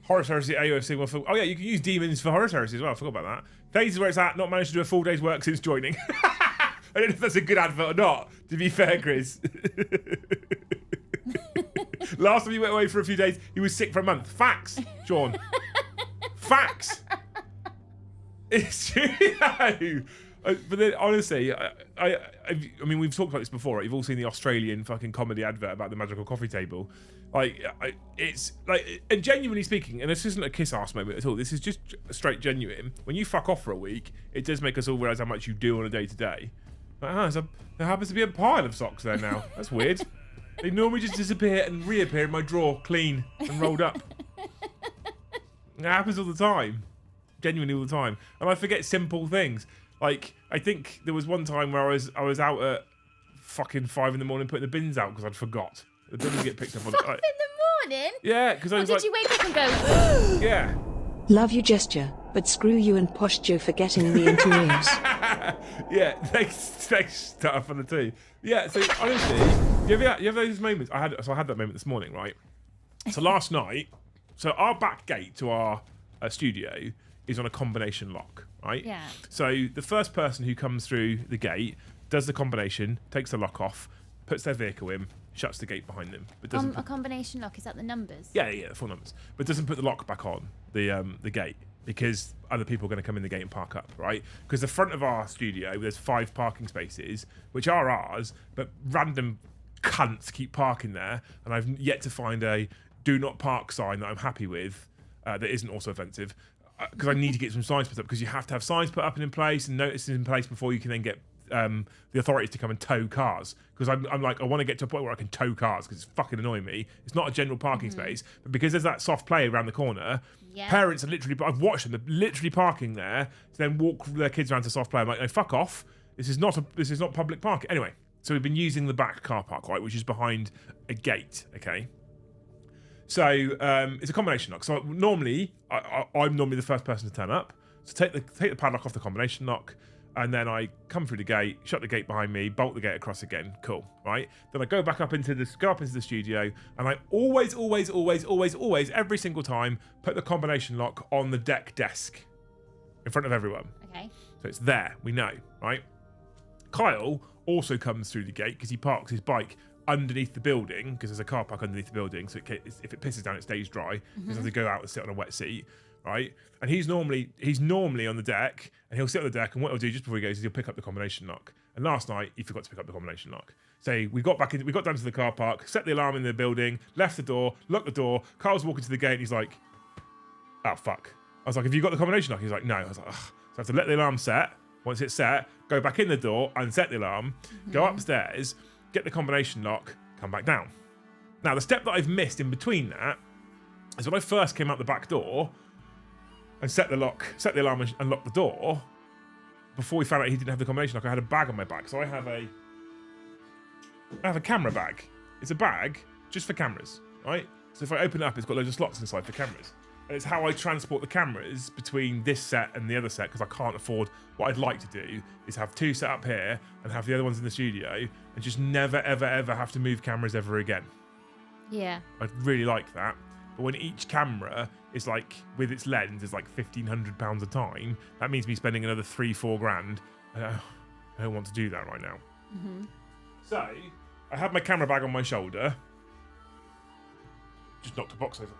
[SPEAKER 1] Horror Heresy AOFC. Well, oh yeah, you can use demons for Horror Heresy as well. I forgot about that. Days is where it's at. Not managed to do a full day's work since joining. I don't know if that's a good advert or not, to be fair, Chris. Last time he went away for a few days, he was sick for a month. Facts, Sean. Facts. It's true. But then, honestly, I mean, we've talked about this before. Right? You've all seen the Australian fucking comedy advert about the magical coffee table. Like, it's like, and genuinely speaking, and this isn't a kiss ass moment at all. This is just straight genuine. When you fuck off for a week, it does make us all realise how much you do on a day to day. Like, there happens to be a pile of socks there now. That's weird. They normally just disappear and reappear in my drawer, clean and rolled up. It happens all the time. Genuinely all the time. And I forget simple things. Like, I think there was one time where I was out at fucking 5 in the morning putting the bins out because I'd forgot. The bins would get picked up on
[SPEAKER 3] 5 in the morning?
[SPEAKER 1] Yeah, because I was
[SPEAKER 3] did you wake up and go,
[SPEAKER 1] yeah.
[SPEAKER 2] Love you gesture, but screw you and Posh Joe for getting me into rooms.
[SPEAKER 1] Yeah, thanks stuff on the tea. Yeah, so honestly, you have those moments. I had that moment this morning, right? So last night, so our back gate to our studio is on a combination lock, right?
[SPEAKER 3] Yeah.
[SPEAKER 1] So the first person who comes through the gate does the combination, takes the lock off, puts their vehicle in, shuts the gate behind them, but doesn't.
[SPEAKER 3] a combination lock, is that the numbers?
[SPEAKER 1] Yeah, the full numbers, but doesn't put the lock back on the gate because other people are going to come in the gate and park up, right? Because the front of our studio, there's 5 parking spaces, which are ours, but random cunts keep parking there, and I've yet to find a do not park sign that I'm happy with that isn't also offensive. Because I need to get some signs put up, because you have to have signs put up and in place and notices in place before you can then get the authorities to come and tow cars. Because I'm like, I want to get to a point where I can tow cars because it's fucking annoying me. It's not a general parking space, but because there's that soft play around the corner, parents are literally, I've watched them, they're literally parking there to then walk their kids around to soft play. I'm like, no, fuck off. This is not public parking. Anyway, so we've been using the back car park, right, which is behind a gate, okay? So it's a combination lock. So normally, I'm normally the first person to turn up. So take the padlock off the combination lock, and then I come through the gate, shut the gate behind me, bolt the gate across again. Cool, right? Then I go up into the studio, and I always, every single time, put the combination lock on the deck desk in front of everyone.
[SPEAKER 3] Okay.
[SPEAKER 1] So it's there. We know, right? Kyle also comes through the gate because he parks his bike underneath the building, because there's a car park underneath the building, so if it pisses down, it stays dry. He doesn't have to go out and sit on a wet seat, right? And he's normally on the deck, and he'll sit on the deck, and what he'll do just before he goes is he'll pick up the combination lock. And last night he forgot to pick up the combination lock. So we got down to the car park, set the alarm in the building, left the door, locked the door. Carl's walking to the gate, and he's like, "Oh fuck!" I was like, "Have you got the combination lock?" He's like, "No." I was like, "Ugh." So I have to let the alarm set. Once it's set, go back in the door, unset the alarm, go upstairs, get the combination lock, come back down. Now, the step that I've missed in between that is when I first came out the back door and set the alarm and locked the door, before we found out he didn't have the combination lock, I had a bag on my back. So I have a camera bag. It's a bag just for cameras, right? So if I open it up, it's got loads of slots inside for cameras. And it's how I transport the cameras between this set and the other set, because I can't afford. What I'd like to do is have 2 set up here and have the other ones in the studio, and just never, ever, ever have to move cameras ever again.
[SPEAKER 3] Yeah.
[SPEAKER 1] I'd really like that. But when each camera is like, with its lens, is like £1,500 a time, that means me spending another 3-4 grand. I don't want to do that right now. So I had my camera bag on my shoulder. Just knocked a box over.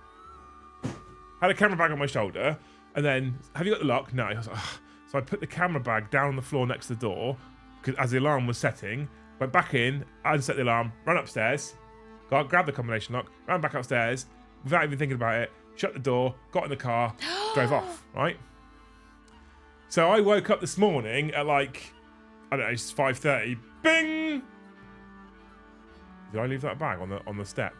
[SPEAKER 1] Had a camera bag on my shoulder, and then, have you got the lock? No. I was like, ugh. So I put the camera bag down on the floor next to the door, because as the alarm was setting, went back in, unset the alarm, ran upstairs, grabbed the combination lock, ran back upstairs, without even thinking about it, shut the door, got in the car, drove off, right? So I woke up this morning at like, I don't know, it's 5:30, bing! Did I leave that bag on the step?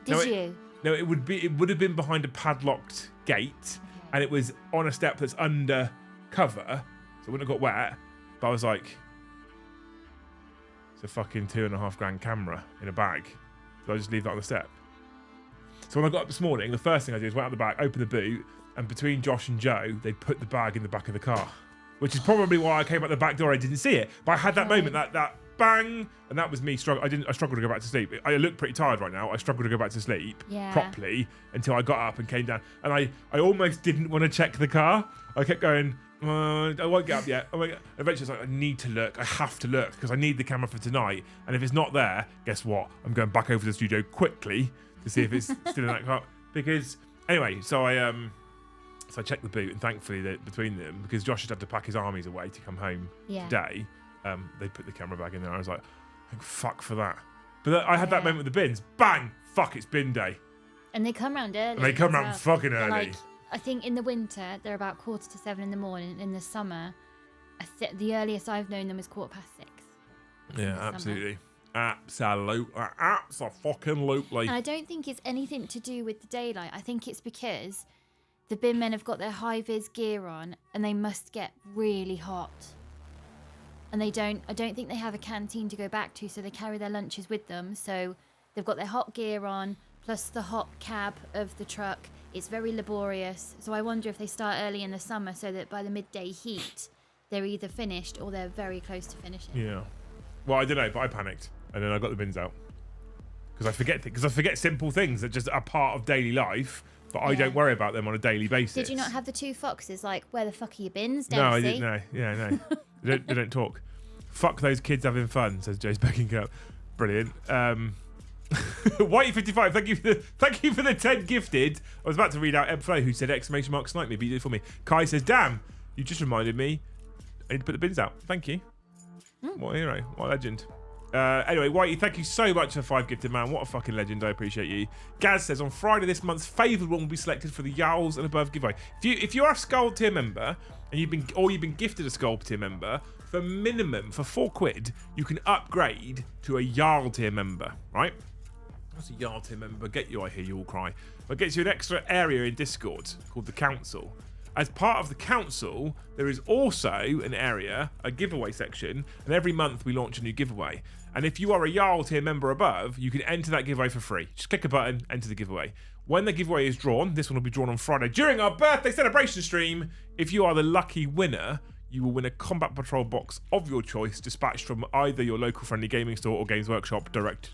[SPEAKER 3] Did you?
[SPEAKER 1] No, it would have been behind a padlocked gate, and it was on a step that's under cover, so it wouldn't have got wet. But I was like, it's a fucking £2.5 camera in a bag. So I just leave that on the step. So when I got up this morning, the first thing I did was went out the back, open the boot, and between Josh and Joe, they'd put the bag in the back of the car, which is probably why I came out the back door. I didn't see it, but I had that moment, that bang, and that was me struggling. I struggled to go back to sleep. I look pretty tired right now. I struggled to go back to sleep properly until I got up and came down, and I almost didn't want to check the car. I kept going, I won't get up yet. Eventually I was like, I need to look. I have to look because I need the camera for tonight, and if it's not there, guess what? I'm going back over to the studio quickly to see if it's still in that car. Because anyway, so I checked the boot, and thankfully between them, because Josh had to pack his armies away to come home today, they put the camera back in there. I was like, thank fuck for that. But I had that moment with the bins. Bang! Fuck, it's bin day.
[SPEAKER 3] And they come round early.
[SPEAKER 1] And they come round fucking early.
[SPEAKER 3] Like, I think in the winter, they're about 6:45 in the morning. In the summer, the earliest I've known them is 6:15.
[SPEAKER 1] Yeah, absolutely. Absolutely.
[SPEAKER 3] And I don't think it's anything to do with the daylight. I think it's because the bin men have got their high-vis gear on and they must get really hot. And I don't think they have a canteen to go back to, so they carry their lunches with them. So they've got their hot gear on, plus the hot cab of the truck. It's very laborious. So I wonder if they start early in the summer so that by the midday heat, they're either finished or they're very close to finishing.
[SPEAKER 1] Yeah. Well, I don't know, but I panicked. And then I got the bins out. Because I forget simple things that just are part of daily life, but I don't worry about them on a daily basis.
[SPEAKER 3] Did you not have the two foxes like, where the fuck are your bins, Dempsey?
[SPEAKER 1] No, I didn't know. Yeah, no. they don't talk. Fuck those kids having fun, says Joe's backing up. Brilliant. Whitey55, thank you for the 10 gifted. I was about to read out Eb Flo, who said exclamation mark snipe me, but you did it for me. Kai says, damn, you just reminded me I need to put the bins out. Thank you. What a hero. What a legend. Anyway, Whitey, thank you so much for 5 gifted, man. What a fucking legend. I appreciate you. Gaz says, on Friday this month's favoured one will be selected for the Jarls and Above giveaway. If you are a Skull tier member and you've been gifted a Skull tier member, for £4, you can upgrade to a Jarl tier member, right? What's a Jarl tier member? Get you, I hear you all cry. It gets you an extra area in Discord called the Council. As part of the council, there is also an area, a giveaway section, and every month we launch a new giveaway. And if you are a Jarl tier member above, you can enter that giveaway for free. Just click a button, enter the giveaway. When the giveaway is drawn, this one will be drawn on Friday during our birthday celebration stream. If you are the lucky winner, you will win a Combat Patrol box of your choice, dispatched from either your local friendly gaming store or Games Workshop direct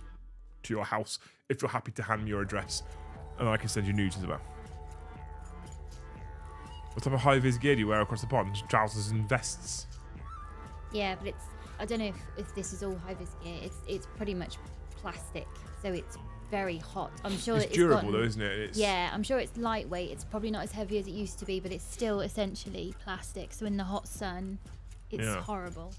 [SPEAKER 1] to your house, if you're happy to hand me your address. And I can send you nudes as well. What type of high-vis gear do you wear across the pond? Trousers and vests?
[SPEAKER 3] Yeah, but I don't know if this is all high-vis gear. It's pretty much plastic, so it's very hot. I'm sure
[SPEAKER 1] it's durable though, isn't it?
[SPEAKER 3] Yeah, I'm sure it's lightweight. It's probably not as heavy as it used to be, but it's still essentially plastic. So in the hot sun, it's horrible.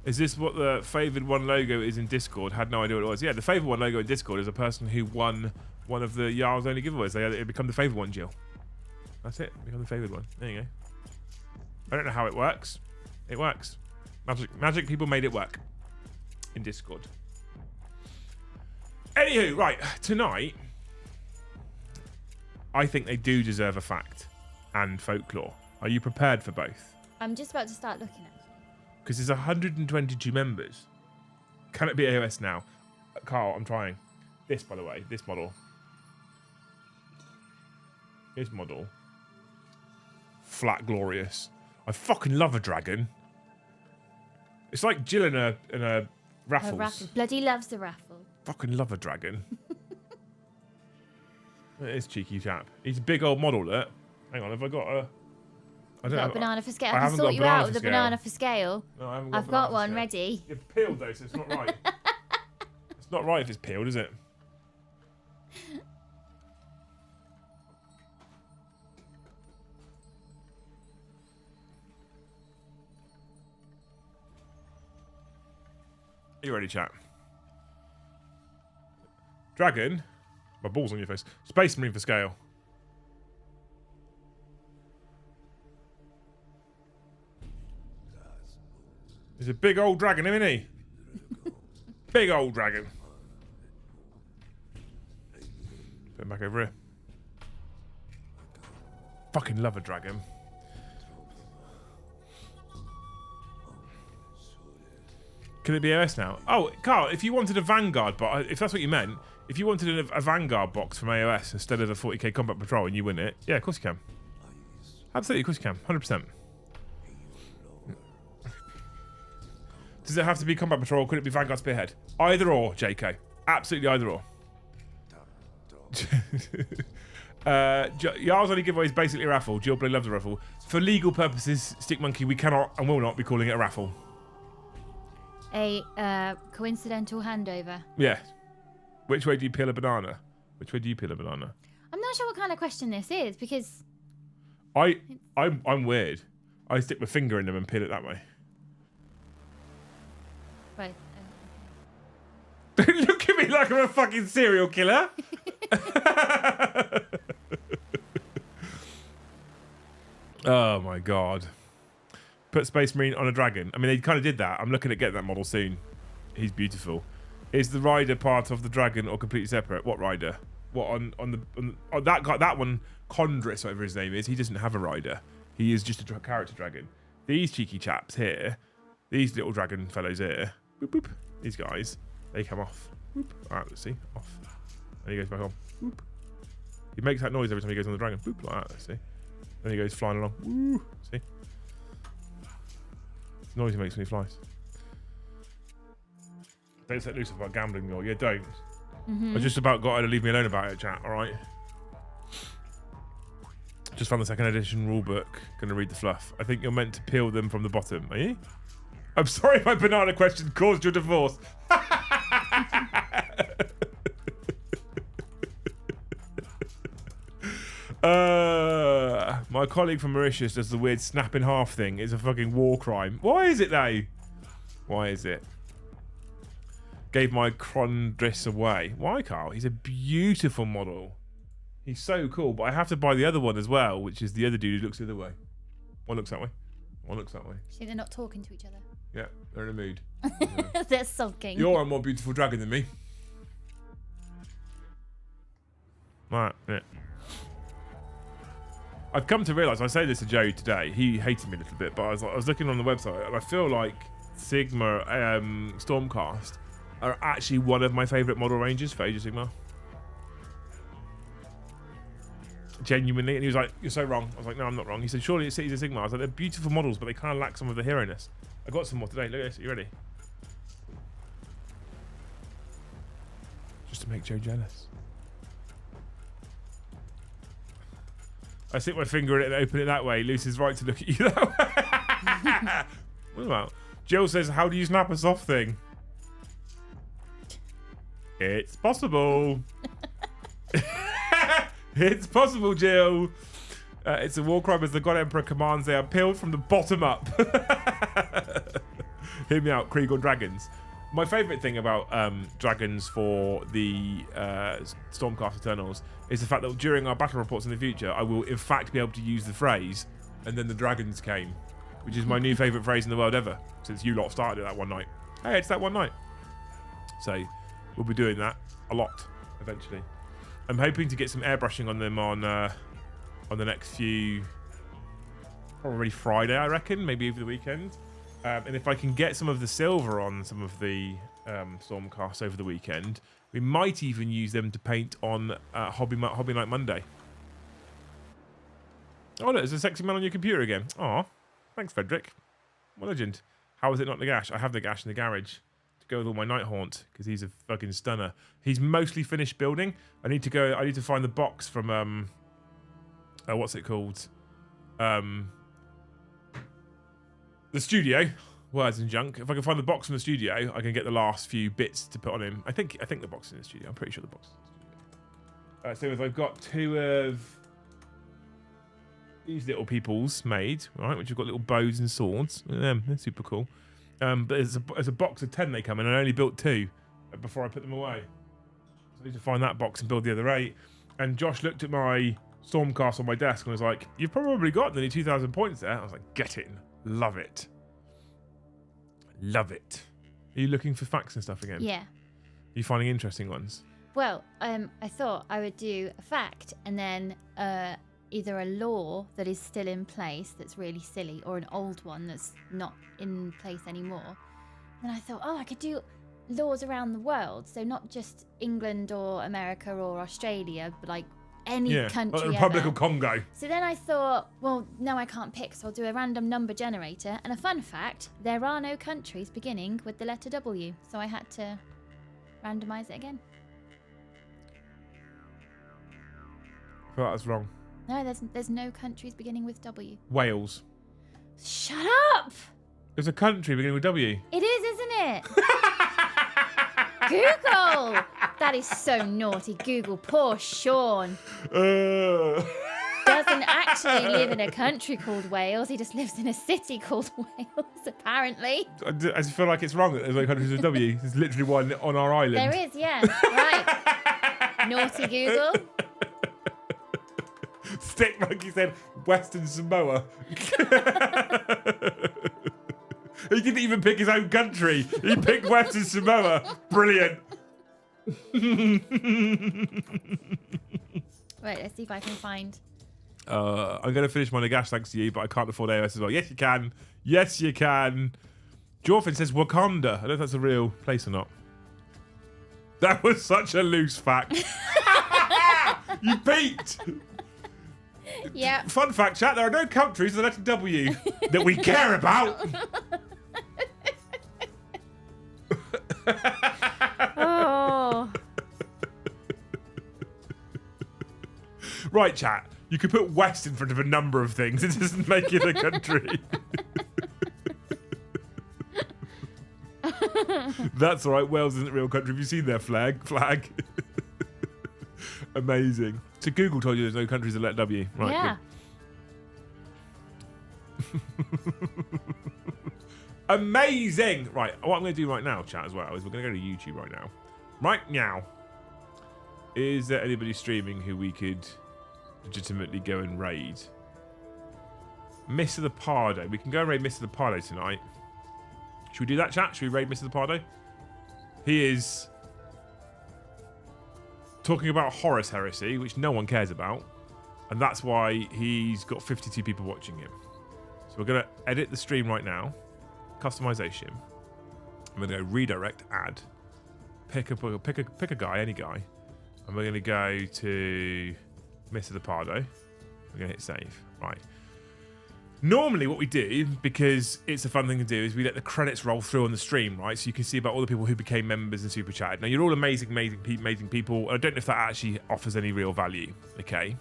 [SPEAKER 1] Is this what the favoured one logo is in Discord? Had no idea what it was. Yeah, the favoured one logo in Discord is a person who won one of the Jarl's only giveaways. They become the favoured one, Jill. That's it. Become the favoured one. There you go. I don't know how it works. It works. Magic people made it work in Discord. Anywho, right, tonight, I think they do deserve a fact and folklore. Are you prepared for both?
[SPEAKER 3] I'm just about to start looking at it.
[SPEAKER 1] Because there's 122 members. Can it be AOS now? Carl, I'm trying. This, by the way, this model. This model. Flat glorious. I fucking love a dragon. It's like Jill in a raffles.
[SPEAKER 3] Raffle. Bloody loves the raffle.
[SPEAKER 1] Fucking love a dragon. It is cheeky chap. He's a big old model, look. Hang on, have I got a... I don't
[SPEAKER 3] got
[SPEAKER 1] know.
[SPEAKER 3] a banana for scale. I can sort you out with a banana for scale.
[SPEAKER 1] No, I haven't
[SPEAKER 3] I've got one ready.
[SPEAKER 1] It's peeled though, so it's not right. It's not right if it's peeled, is it? Are you ready, chat? Dragon. My ball's on your face. Space Marine for scale. He's a big old dragon, isn't he? Big old dragon. Then back over here. Fucking love a dragon. Can it be AOS now? Oh, Carl, if you wanted a Vanguard box, if that's what you meant, if you wanted a Vanguard box from AOS instead of the 40k Combat Patrol and you win it, yeah, of course you can. Absolutely, of course you can. 100%. Does it have to be Combat Patrol or could it be Vanguard Spearhead? Either or, JK. Absolutely either or. Yar's only giveaway is basically a raffle. Jill Blade loves a raffle. For legal purposes, Stick Monkey, we cannot and will not be calling it a raffle.
[SPEAKER 3] A coincidental handover.
[SPEAKER 1] Yeah. Which way do you peel a banana? Which way do you peel a banana?
[SPEAKER 3] I'm not sure what kind of question this is because
[SPEAKER 1] I'm weird. I stick my finger in them and peel it that way.
[SPEAKER 3] Right.
[SPEAKER 1] Don't look at me like I'm a fucking serial killer. Oh my god. Put Space Marine on a dragon. I mean, they kind of did that. I'm looking at getting that model soon. He's beautiful. Is the rider part of the dragon or completely separate? What rider? What on that guy? That one, Condris, whatever his name is. He doesn't have a rider. He is just a character dragon. These cheeky chaps here, these little dragon fellows here, boop, boop, these guys, they come off. Boop. All right, let's see. Off. And he goes back on. Boop. He makes that noise every time he goes on the dragon. Boop, like that. Let's see. Then he goes flying along. Woo. See? The noise he makes when he flies. Don't set loose about gambling, though. Yeah, don't. I just about got her to leave me alone about it, chat. All right. Just found the second edition rulebook. Gonna read the fluff. I think you're meant to peel them from the bottom. Are you? I'm sorry, my banana question caused your divorce. My colleague from Mauritius does the weird snap in half thing. It's a fucking war crime. Why is it though? Why is it? Gave my Crondris away. Why, Carl? He's a beautiful model. He's so cool, but I have to buy the other one as well, which is the other dude who looks the other way. One looks that way. One looks that way.
[SPEAKER 3] See, they're not talking to each other.
[SPEAKER 1] Yeah, they're in a mood.
[SPEAKER 3] They're sulking.
[SPEAKER 1] You're a more beautiful dragon than me. Right, yeah. I've come to realise, I say this to Joe today, he hated me a little bit, but I was looking on the website and I feel like Sigma Stormcast are actually one of my favourite model ranges for Age of Sigmar. Genuinely. And he was like, you're so wrong. I was like, no, I'm not wrong. He said, surely it's Cities of Sigmar. I was like, they're beautiful models, but they kind of lack some of the hero-ness. I got some more today. Look at this. Are you ready? Just to make Joe jealous. I stick my finger in it and open it that way. Lucy's right to look at you that way. What about? Jill says, how do you snap a soft thing? It's possible. It's possible, Jill. It's a war crime as the God Emperor commands. They are peeled from the bottom up. Hear me out, Krieg on dragons. My favourite thing about dragons for the Stormcast Eternals is the fact that during our battle reports in the future, I will in fact be able to use the phrase, and then the dragons came, which is my new favourite phrase in the world ever, since you lot started it that one night. Hey, it's that one night. So we'll be doing that a lot eventually. I'm hoping to get some airbrushing on them on the next few, probably Friday, I reckon, maybe over the weekend. And if I can get some of the silver on some of the Stormcasts over the weekend, we might even use them to paint on Hobby Night Monday. Oh, look, there's a sexy man on your computer again. Aw, thanks, Frederick. What a legend. How is it not Nagash? I have Nagash in the garage to go with all my Night Haunt because he's a fucking stunner. He's mostly finished building. I need to find the box from what's it called? The studio. Words and junk. If I can find the box from the studio, I can get the last few bits to put on him. I think the box is in the studio. I'm pretty sure the box is in the studio. So I've got two of these little peoples made, right, which have got little bows and swords. Look at them. They're super cool. But there's a box of 10 they come in, and I only built 2 before I put them away. So I need to find that box and build the other 8. And Josh looked at my Stormcast on my desk and was like, you've probably got nearly 2,000 points there. I was like, get in. Love it. Love it. Are you looking for facts and stuff again?
[SPEAKER 3] Yeah.
[SPEAKER 1] Are you finding interesting ones?
[SPEAKER 3] Well, I thought I would do a fact and then either a law that is still in place that's really silly or an old one that's not in place anymore. Then I thought, I could do laws around the world. So not just England or America or Australia, but like any country
[SPEAKER 1] like the Republic
[SPEAKER 3] ever.
[SPEAKER 1] of Congo.
[SPEAKER 3] So then I thought, well, no, I can't pick, so I'll do a random number generator. And a fun fact, there are no countries beginning with the letter W. So I had to randomise it again.
[SPEAKER 1] I feel like that's wrong.
[SPEAKER 3] No, there's no countries beginning with W.
[SPEAKER 1] Wales.
[SPEAKER 3] Shut up!
[SPEAKER 1] There's a country beginning with W.
[SPEAKER 3] It is, isn't it? Google! That is so naughty. Google, poor Sean. Doesn't actually live in a country called Wales. He just lives in a city called Wales, apparently.
[SPEAKER 1] I just feel like it's wrong that there's no countries with W. There's literally one on our island.
[SPEAKER 3] There is, yeah. Right. Naughty Google.
[SPEAKER 1] Stick monkey said Western Samoa. He didn't even pick his own country. He picked Western Samoa. Brilliant.
[SPEAKER 3] Right, let's see if I can find.
[SPEAKER 1] I'm going to finish my Nagash thanks to you, but I can't afford AOS as well. Yes, you can. Yes, you can. Jorfin says Wakanda. I don't know if that's a real place or not. That was such a loose fact. You peaked.
[SPEAKER 3] Yeah.
[SPEAKER 1] Fun fact, chat, there are no countries with the letter W that we care about.
[SPEAKER 3] Oh.
[SPEAKER 1] Right, chat. You could put West in front of a number of things. It doesn't make it a country. That's all right. Wales isn't a real country. Have you seen their flag? Amazing. So Google told you there's no countries that let W. Right.
[SPEAKER 3] Yeah.
[SPEAKER 1] Amazing. Right. What I'm going to do right now, chat, as well, is we're going to go to YouTube right now. Right now. Is there anybody streaming who we could legitimately go and raid? Mr. the Pardo. We can go and raid Mr. the Pardo tonight. Should we do that, chat? Should we raid Mr. the Pardo? He is talking about Horus Heresy, which no one cares about. And that's why he's got 52 people watching him. So we're going to edit the stream right now. Customization. I'm going to go redirect, add. Pick a guy, any guy. And we're going to go to Mr. the Pardo. We're going to hit save. Right. Normally what we do, because it's a fun thing to do, is we let the credits roll through on the stream, right? So you can see about all the people who became members and super chatted. Now, you're all amazing people. I don't know if that actually offers any real value, okay?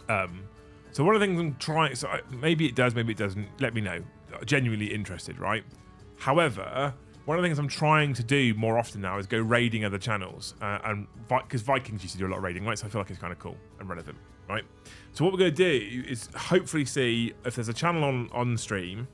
[SPEAKER 1] So one of the things I'm trying... So maybe it does, maybe it doesn't. Let me know. Genuinely interested, right? However, one of the things I'm trying to do more often now is go raiding other channels. And because Vikings used to do a lot of raiding, right? So I feel like it's kind of cool and relevant, right? So what we're going to do is hopefully see if there's a channel on stream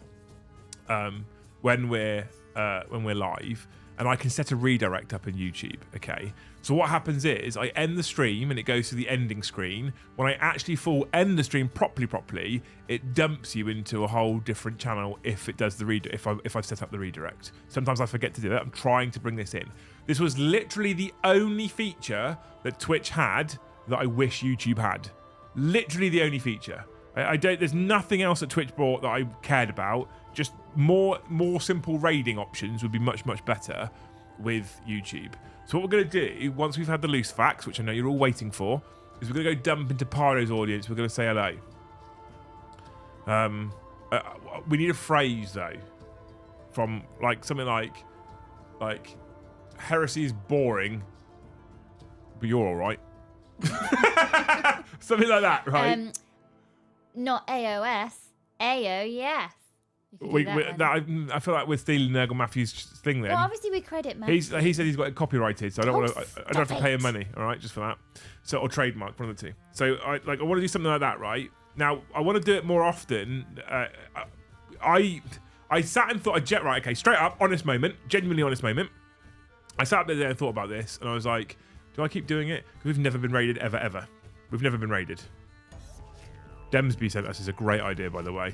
[SPEAKER 1] when we're live, and I can set a redirect up in YouTube, okay? So what happens is I end the stream and it goes to the ending screen. When I actually end the stream properly, it dumps you into a whole different channel if it does the if I've set up the redirect. Sometimes I forget to do that. I'm trying to bring this in. This was literally the only feature that Twitch had that I wish YouTube had. Literally the only feature. There's nothing else that Twitch brought that I cared about. Just more simple raiding options would be much better with YouTube. So what we're going to do, once we've had the loose facts, which I know you're all waiting for, is we're going to go dump into Pardo's audience. We're going to say hello. We need a phrase, though. From, like, something like heresy is boring, but you're all right. Something like that, right?
[SPEAKER 3] Not AOS. AO, yes.
[SPEAKER 1] I feel like we're stealing Nurgle Matthews' thing then.
[SPEAKER 3] Well, obviously we credit Matt.
[SPEAKER 1] He said he's got it copyrighted, so I don't want to. I don't have to pay him
[SPEAKER 3] it.
[SPEAKER 1] money, all right, just for that. So or trademark, one of the two. So I want to do something like that, right? Now I want to do it more often. I sat and thought, right, okay, straight up, honest moment, genuinely honest moment. I sat up there and thought about this, and I was like, do I keep doing it? Because we've never been raided ever. We've never been raided. Dempsey sent us as a great idea, by the way,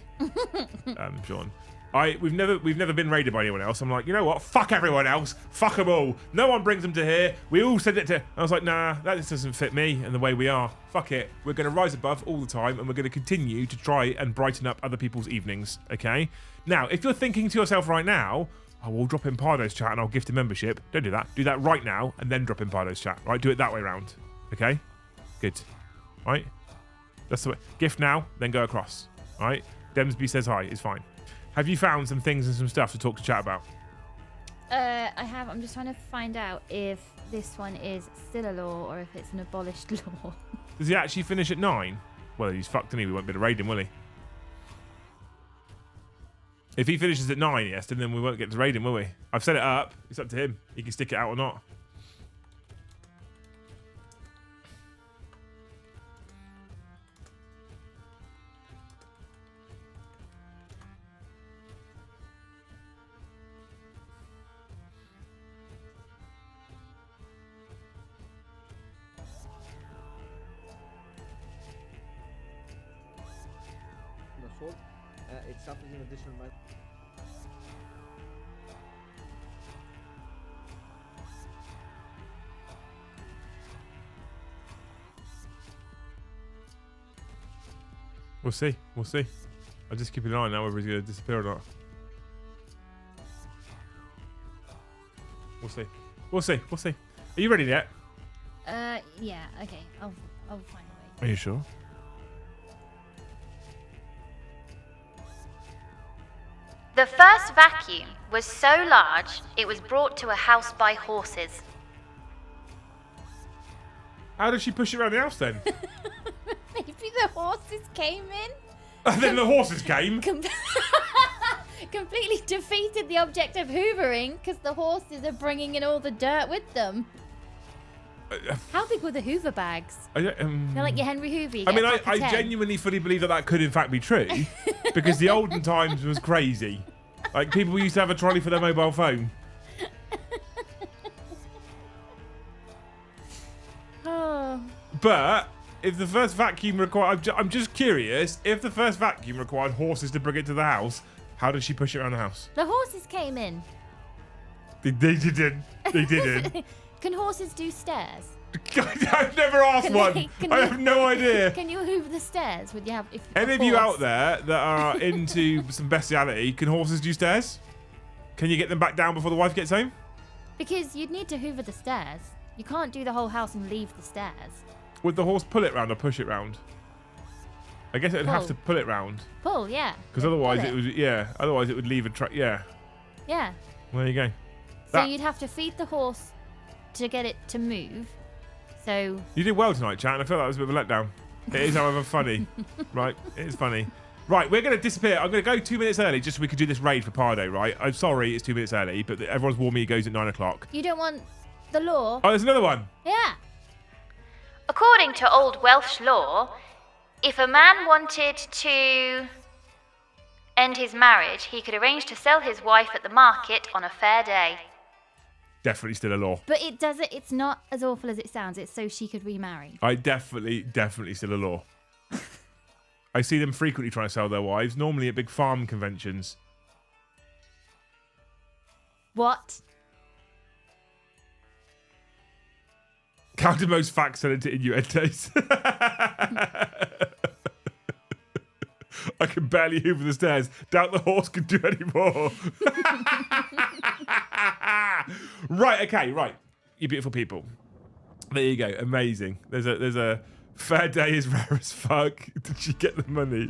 [SPEAKER 1] Sean. We've never been raided by anyone else. I'm like, you know what? Fuck everyone else. Fuck them all. No one brings them to here. We all send it to. I was like, nah, that just doesn't fit me and the way we are. Fuck it. We're going to rise above all the time, and we're going to continue to try and brighten up other people's evenings. Okay. Now, if you're thinking to yourself right now, I will drop in Pardo's chat and I'll gift a membership. Don't do that. Do that right now and then drop in Pardo's chat. Right? Do it that way round. Okay. Good. Right. That's the way. Gift now, then go across. All right. Dempsey says hi. It's fine. Have you found some things and some stuff to talk to chat about?
[SPEAKER 3] I have. I'm just trying to find out if this one is still a law or if it's an abolished law.
[SPEAKER 1] Does he actually finish at 9? Well, he's fucked, and he won't be able to raid him, will he? If he finishes at 9, yes, then we won't get to raid him, will we? I've set it up. It's up to him. He can stick it out or not.
[SPEAKER 4] It suffers an additional amount.
[SPEAKER 1] We'll see. We'll see. I'll just keep an eye on now whether he's going to disappear or not. We'll see. We'll see. We'll see. Are you ready yet?
[SPEAKER 3] Yeah. Okay. I'll find a way.
[SPEAKER 1] Are you sure?
[SPEAKER 5] The first vacuum was so large it was brought to a house by horses.
[SPEAKER 1] How did she push it around the house then?
[SPEAKER 3] Maybe the horses came in.
[SPEAKER 1] And then the horses came.
[SPEAKER 3] Completely defeated the object of hoovering because the horses are bringing in all the dirt with them. How big were the Hoover bags? They're like your Henry Hoover. You
[SPEAKER 1] I mean,
[SPEAKER 3] get a pack
[SPEAKER 1] I
[SPEAKER 3] of 10.
[SPEAKER 1] genuinely fully believe that could in fact be true, because the olden times was crazy. Like, people used to have a trolley for their mobile phone.
[SPEAKER 3] Oh.
[SPEAKER 1] But if the first vacuum required, I'm just curious, if the first vacuum required horses to bring it to the house, how did she push it around the house?
[SPEAKER 3] The horses came in.
[SPEAKER 1] They didn't. They didn't.
[SPEAKER 3] Can horses do stairs?
[SPEAKER 1] I've never asked one. I have no idea.
[SPEAKER 3] Can you hoover the stairs? Would you have? If
[SPEAKER 1] Any of you out there that are into some bestiality, can horses do stairs? Can you get them back down before the wife gets home?
[SPEAKER 3] Because you'd need to hoover the stairs. You can't do the whole house and leave the stairs.
[SPEAKER 1] Would the horse pull it round or push it round? I guess it would have to pull it round.
[SPEAKER 3] Pull, yeah.
[SPEAKER 1] Because otherwise it would, otherwise it would leave a track, yeah.
[SPEAKER 3] Yeah.
[SPEAKER 1] Well, there you go.
[SPEAKER 3] So you'd have to feed the horse to get it to move. So
[SPEAKER 1] you did well tonight, chat, and I feel like that was a bit of a letdown. It is, however, funny. Right? It is funny. Right, we're going to disappear. I'm going to go 2 minutes early just so we could do this raid for Pardo, right? I'm sorry it's 2 minutes early, but everyone's warned me it goes at 9 o'clock.
[SPEAKER 3] you don't want the law?
[SPEAKER 1] Oh, there's another one.
[SPEAKER 3] Yeah.
[SPEAKER 5] According to old Welsh law, if a man wanted to end his marriage, he could arrange to sell his wife at the market on a fair day.
[SPEAKER 1] Definitely still a law.
[SPEAKER 3] But it's not as awful as it sounds. It's so she could remarry.
[SPEAKER 1] I definitely still a law. I see them frequently trying to sell their wives, normally at big farm conventions.
[SPEAKER 3] What?
[SPEAKER 1] Counted most facts turned into innuendos. I can barely hoover the stairs. Doubt the horse can do any more. Right, okay, right. You beautiful people. There you go. Amazing. There's a fair day is rare as fuck. Did she get the money?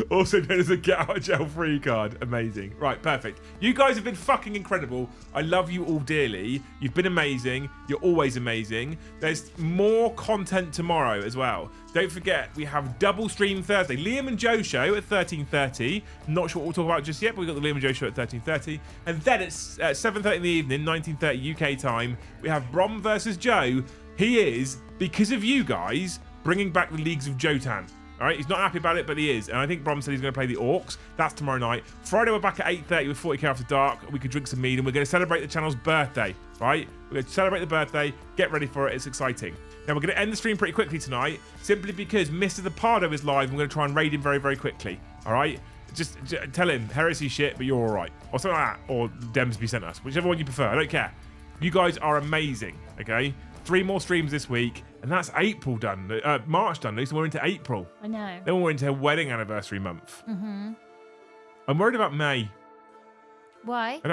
[SPEAKER 1] Also known as a get out of jail free card. Amazing. Right, perfect. You guys have been fucking incredible. I love you all dearly. You've been amazing. You're always amazing. There's more content tomorrow as well. Don't forget, we have double stream Thursday. Liam and Joe show at 13:30. Not sure what we'll talk about just yet, but we've got the Liam and Joe show at 13:30. And then at 7:30 in the evening, 19:30 UK time, we have Brom versus Joe. He is, because of you guys, bringing back the Leagues of Jotan. All right, he's not happy about it, but he is. And I think Brom said he's going to play the Orcs. That's tomorrow night. Friday, we're back at 8:30 with 40k After Dark. We could drink some mead, and we're going to celebrate the channel's birthday, right? We're going to celebrate the birthday. Get ready for it. It's exciting. Now, we're going to end the stream pretty quickly tonight, simply because Mr. the Pardo is live, and we're going to try and raid him very, very quickly. All right? Just tell him heresy shit, but you're all right. Or something like that. Or Dempsey sent us. Whichever one you prefer. I don't care. You guys are amazing, okay? 3 more streams this week, and that's April done. March done, Lucy. We're into April.
[SPEAKER 3] I know.
[SPEAKER 1] Then we're into wedding anniversary month. Mm-hmm. I'm worried about May.
[SPEAKER 3] Why?
[SPEAKER 1] I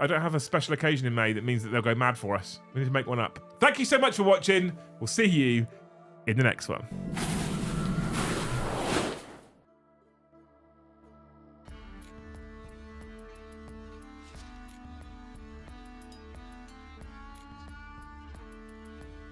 [SPEAKER 1] don't have a special occasion in May that means that they'll go mad for us. We need to make one up. Thank you so much for watching. We'll see you in the next one.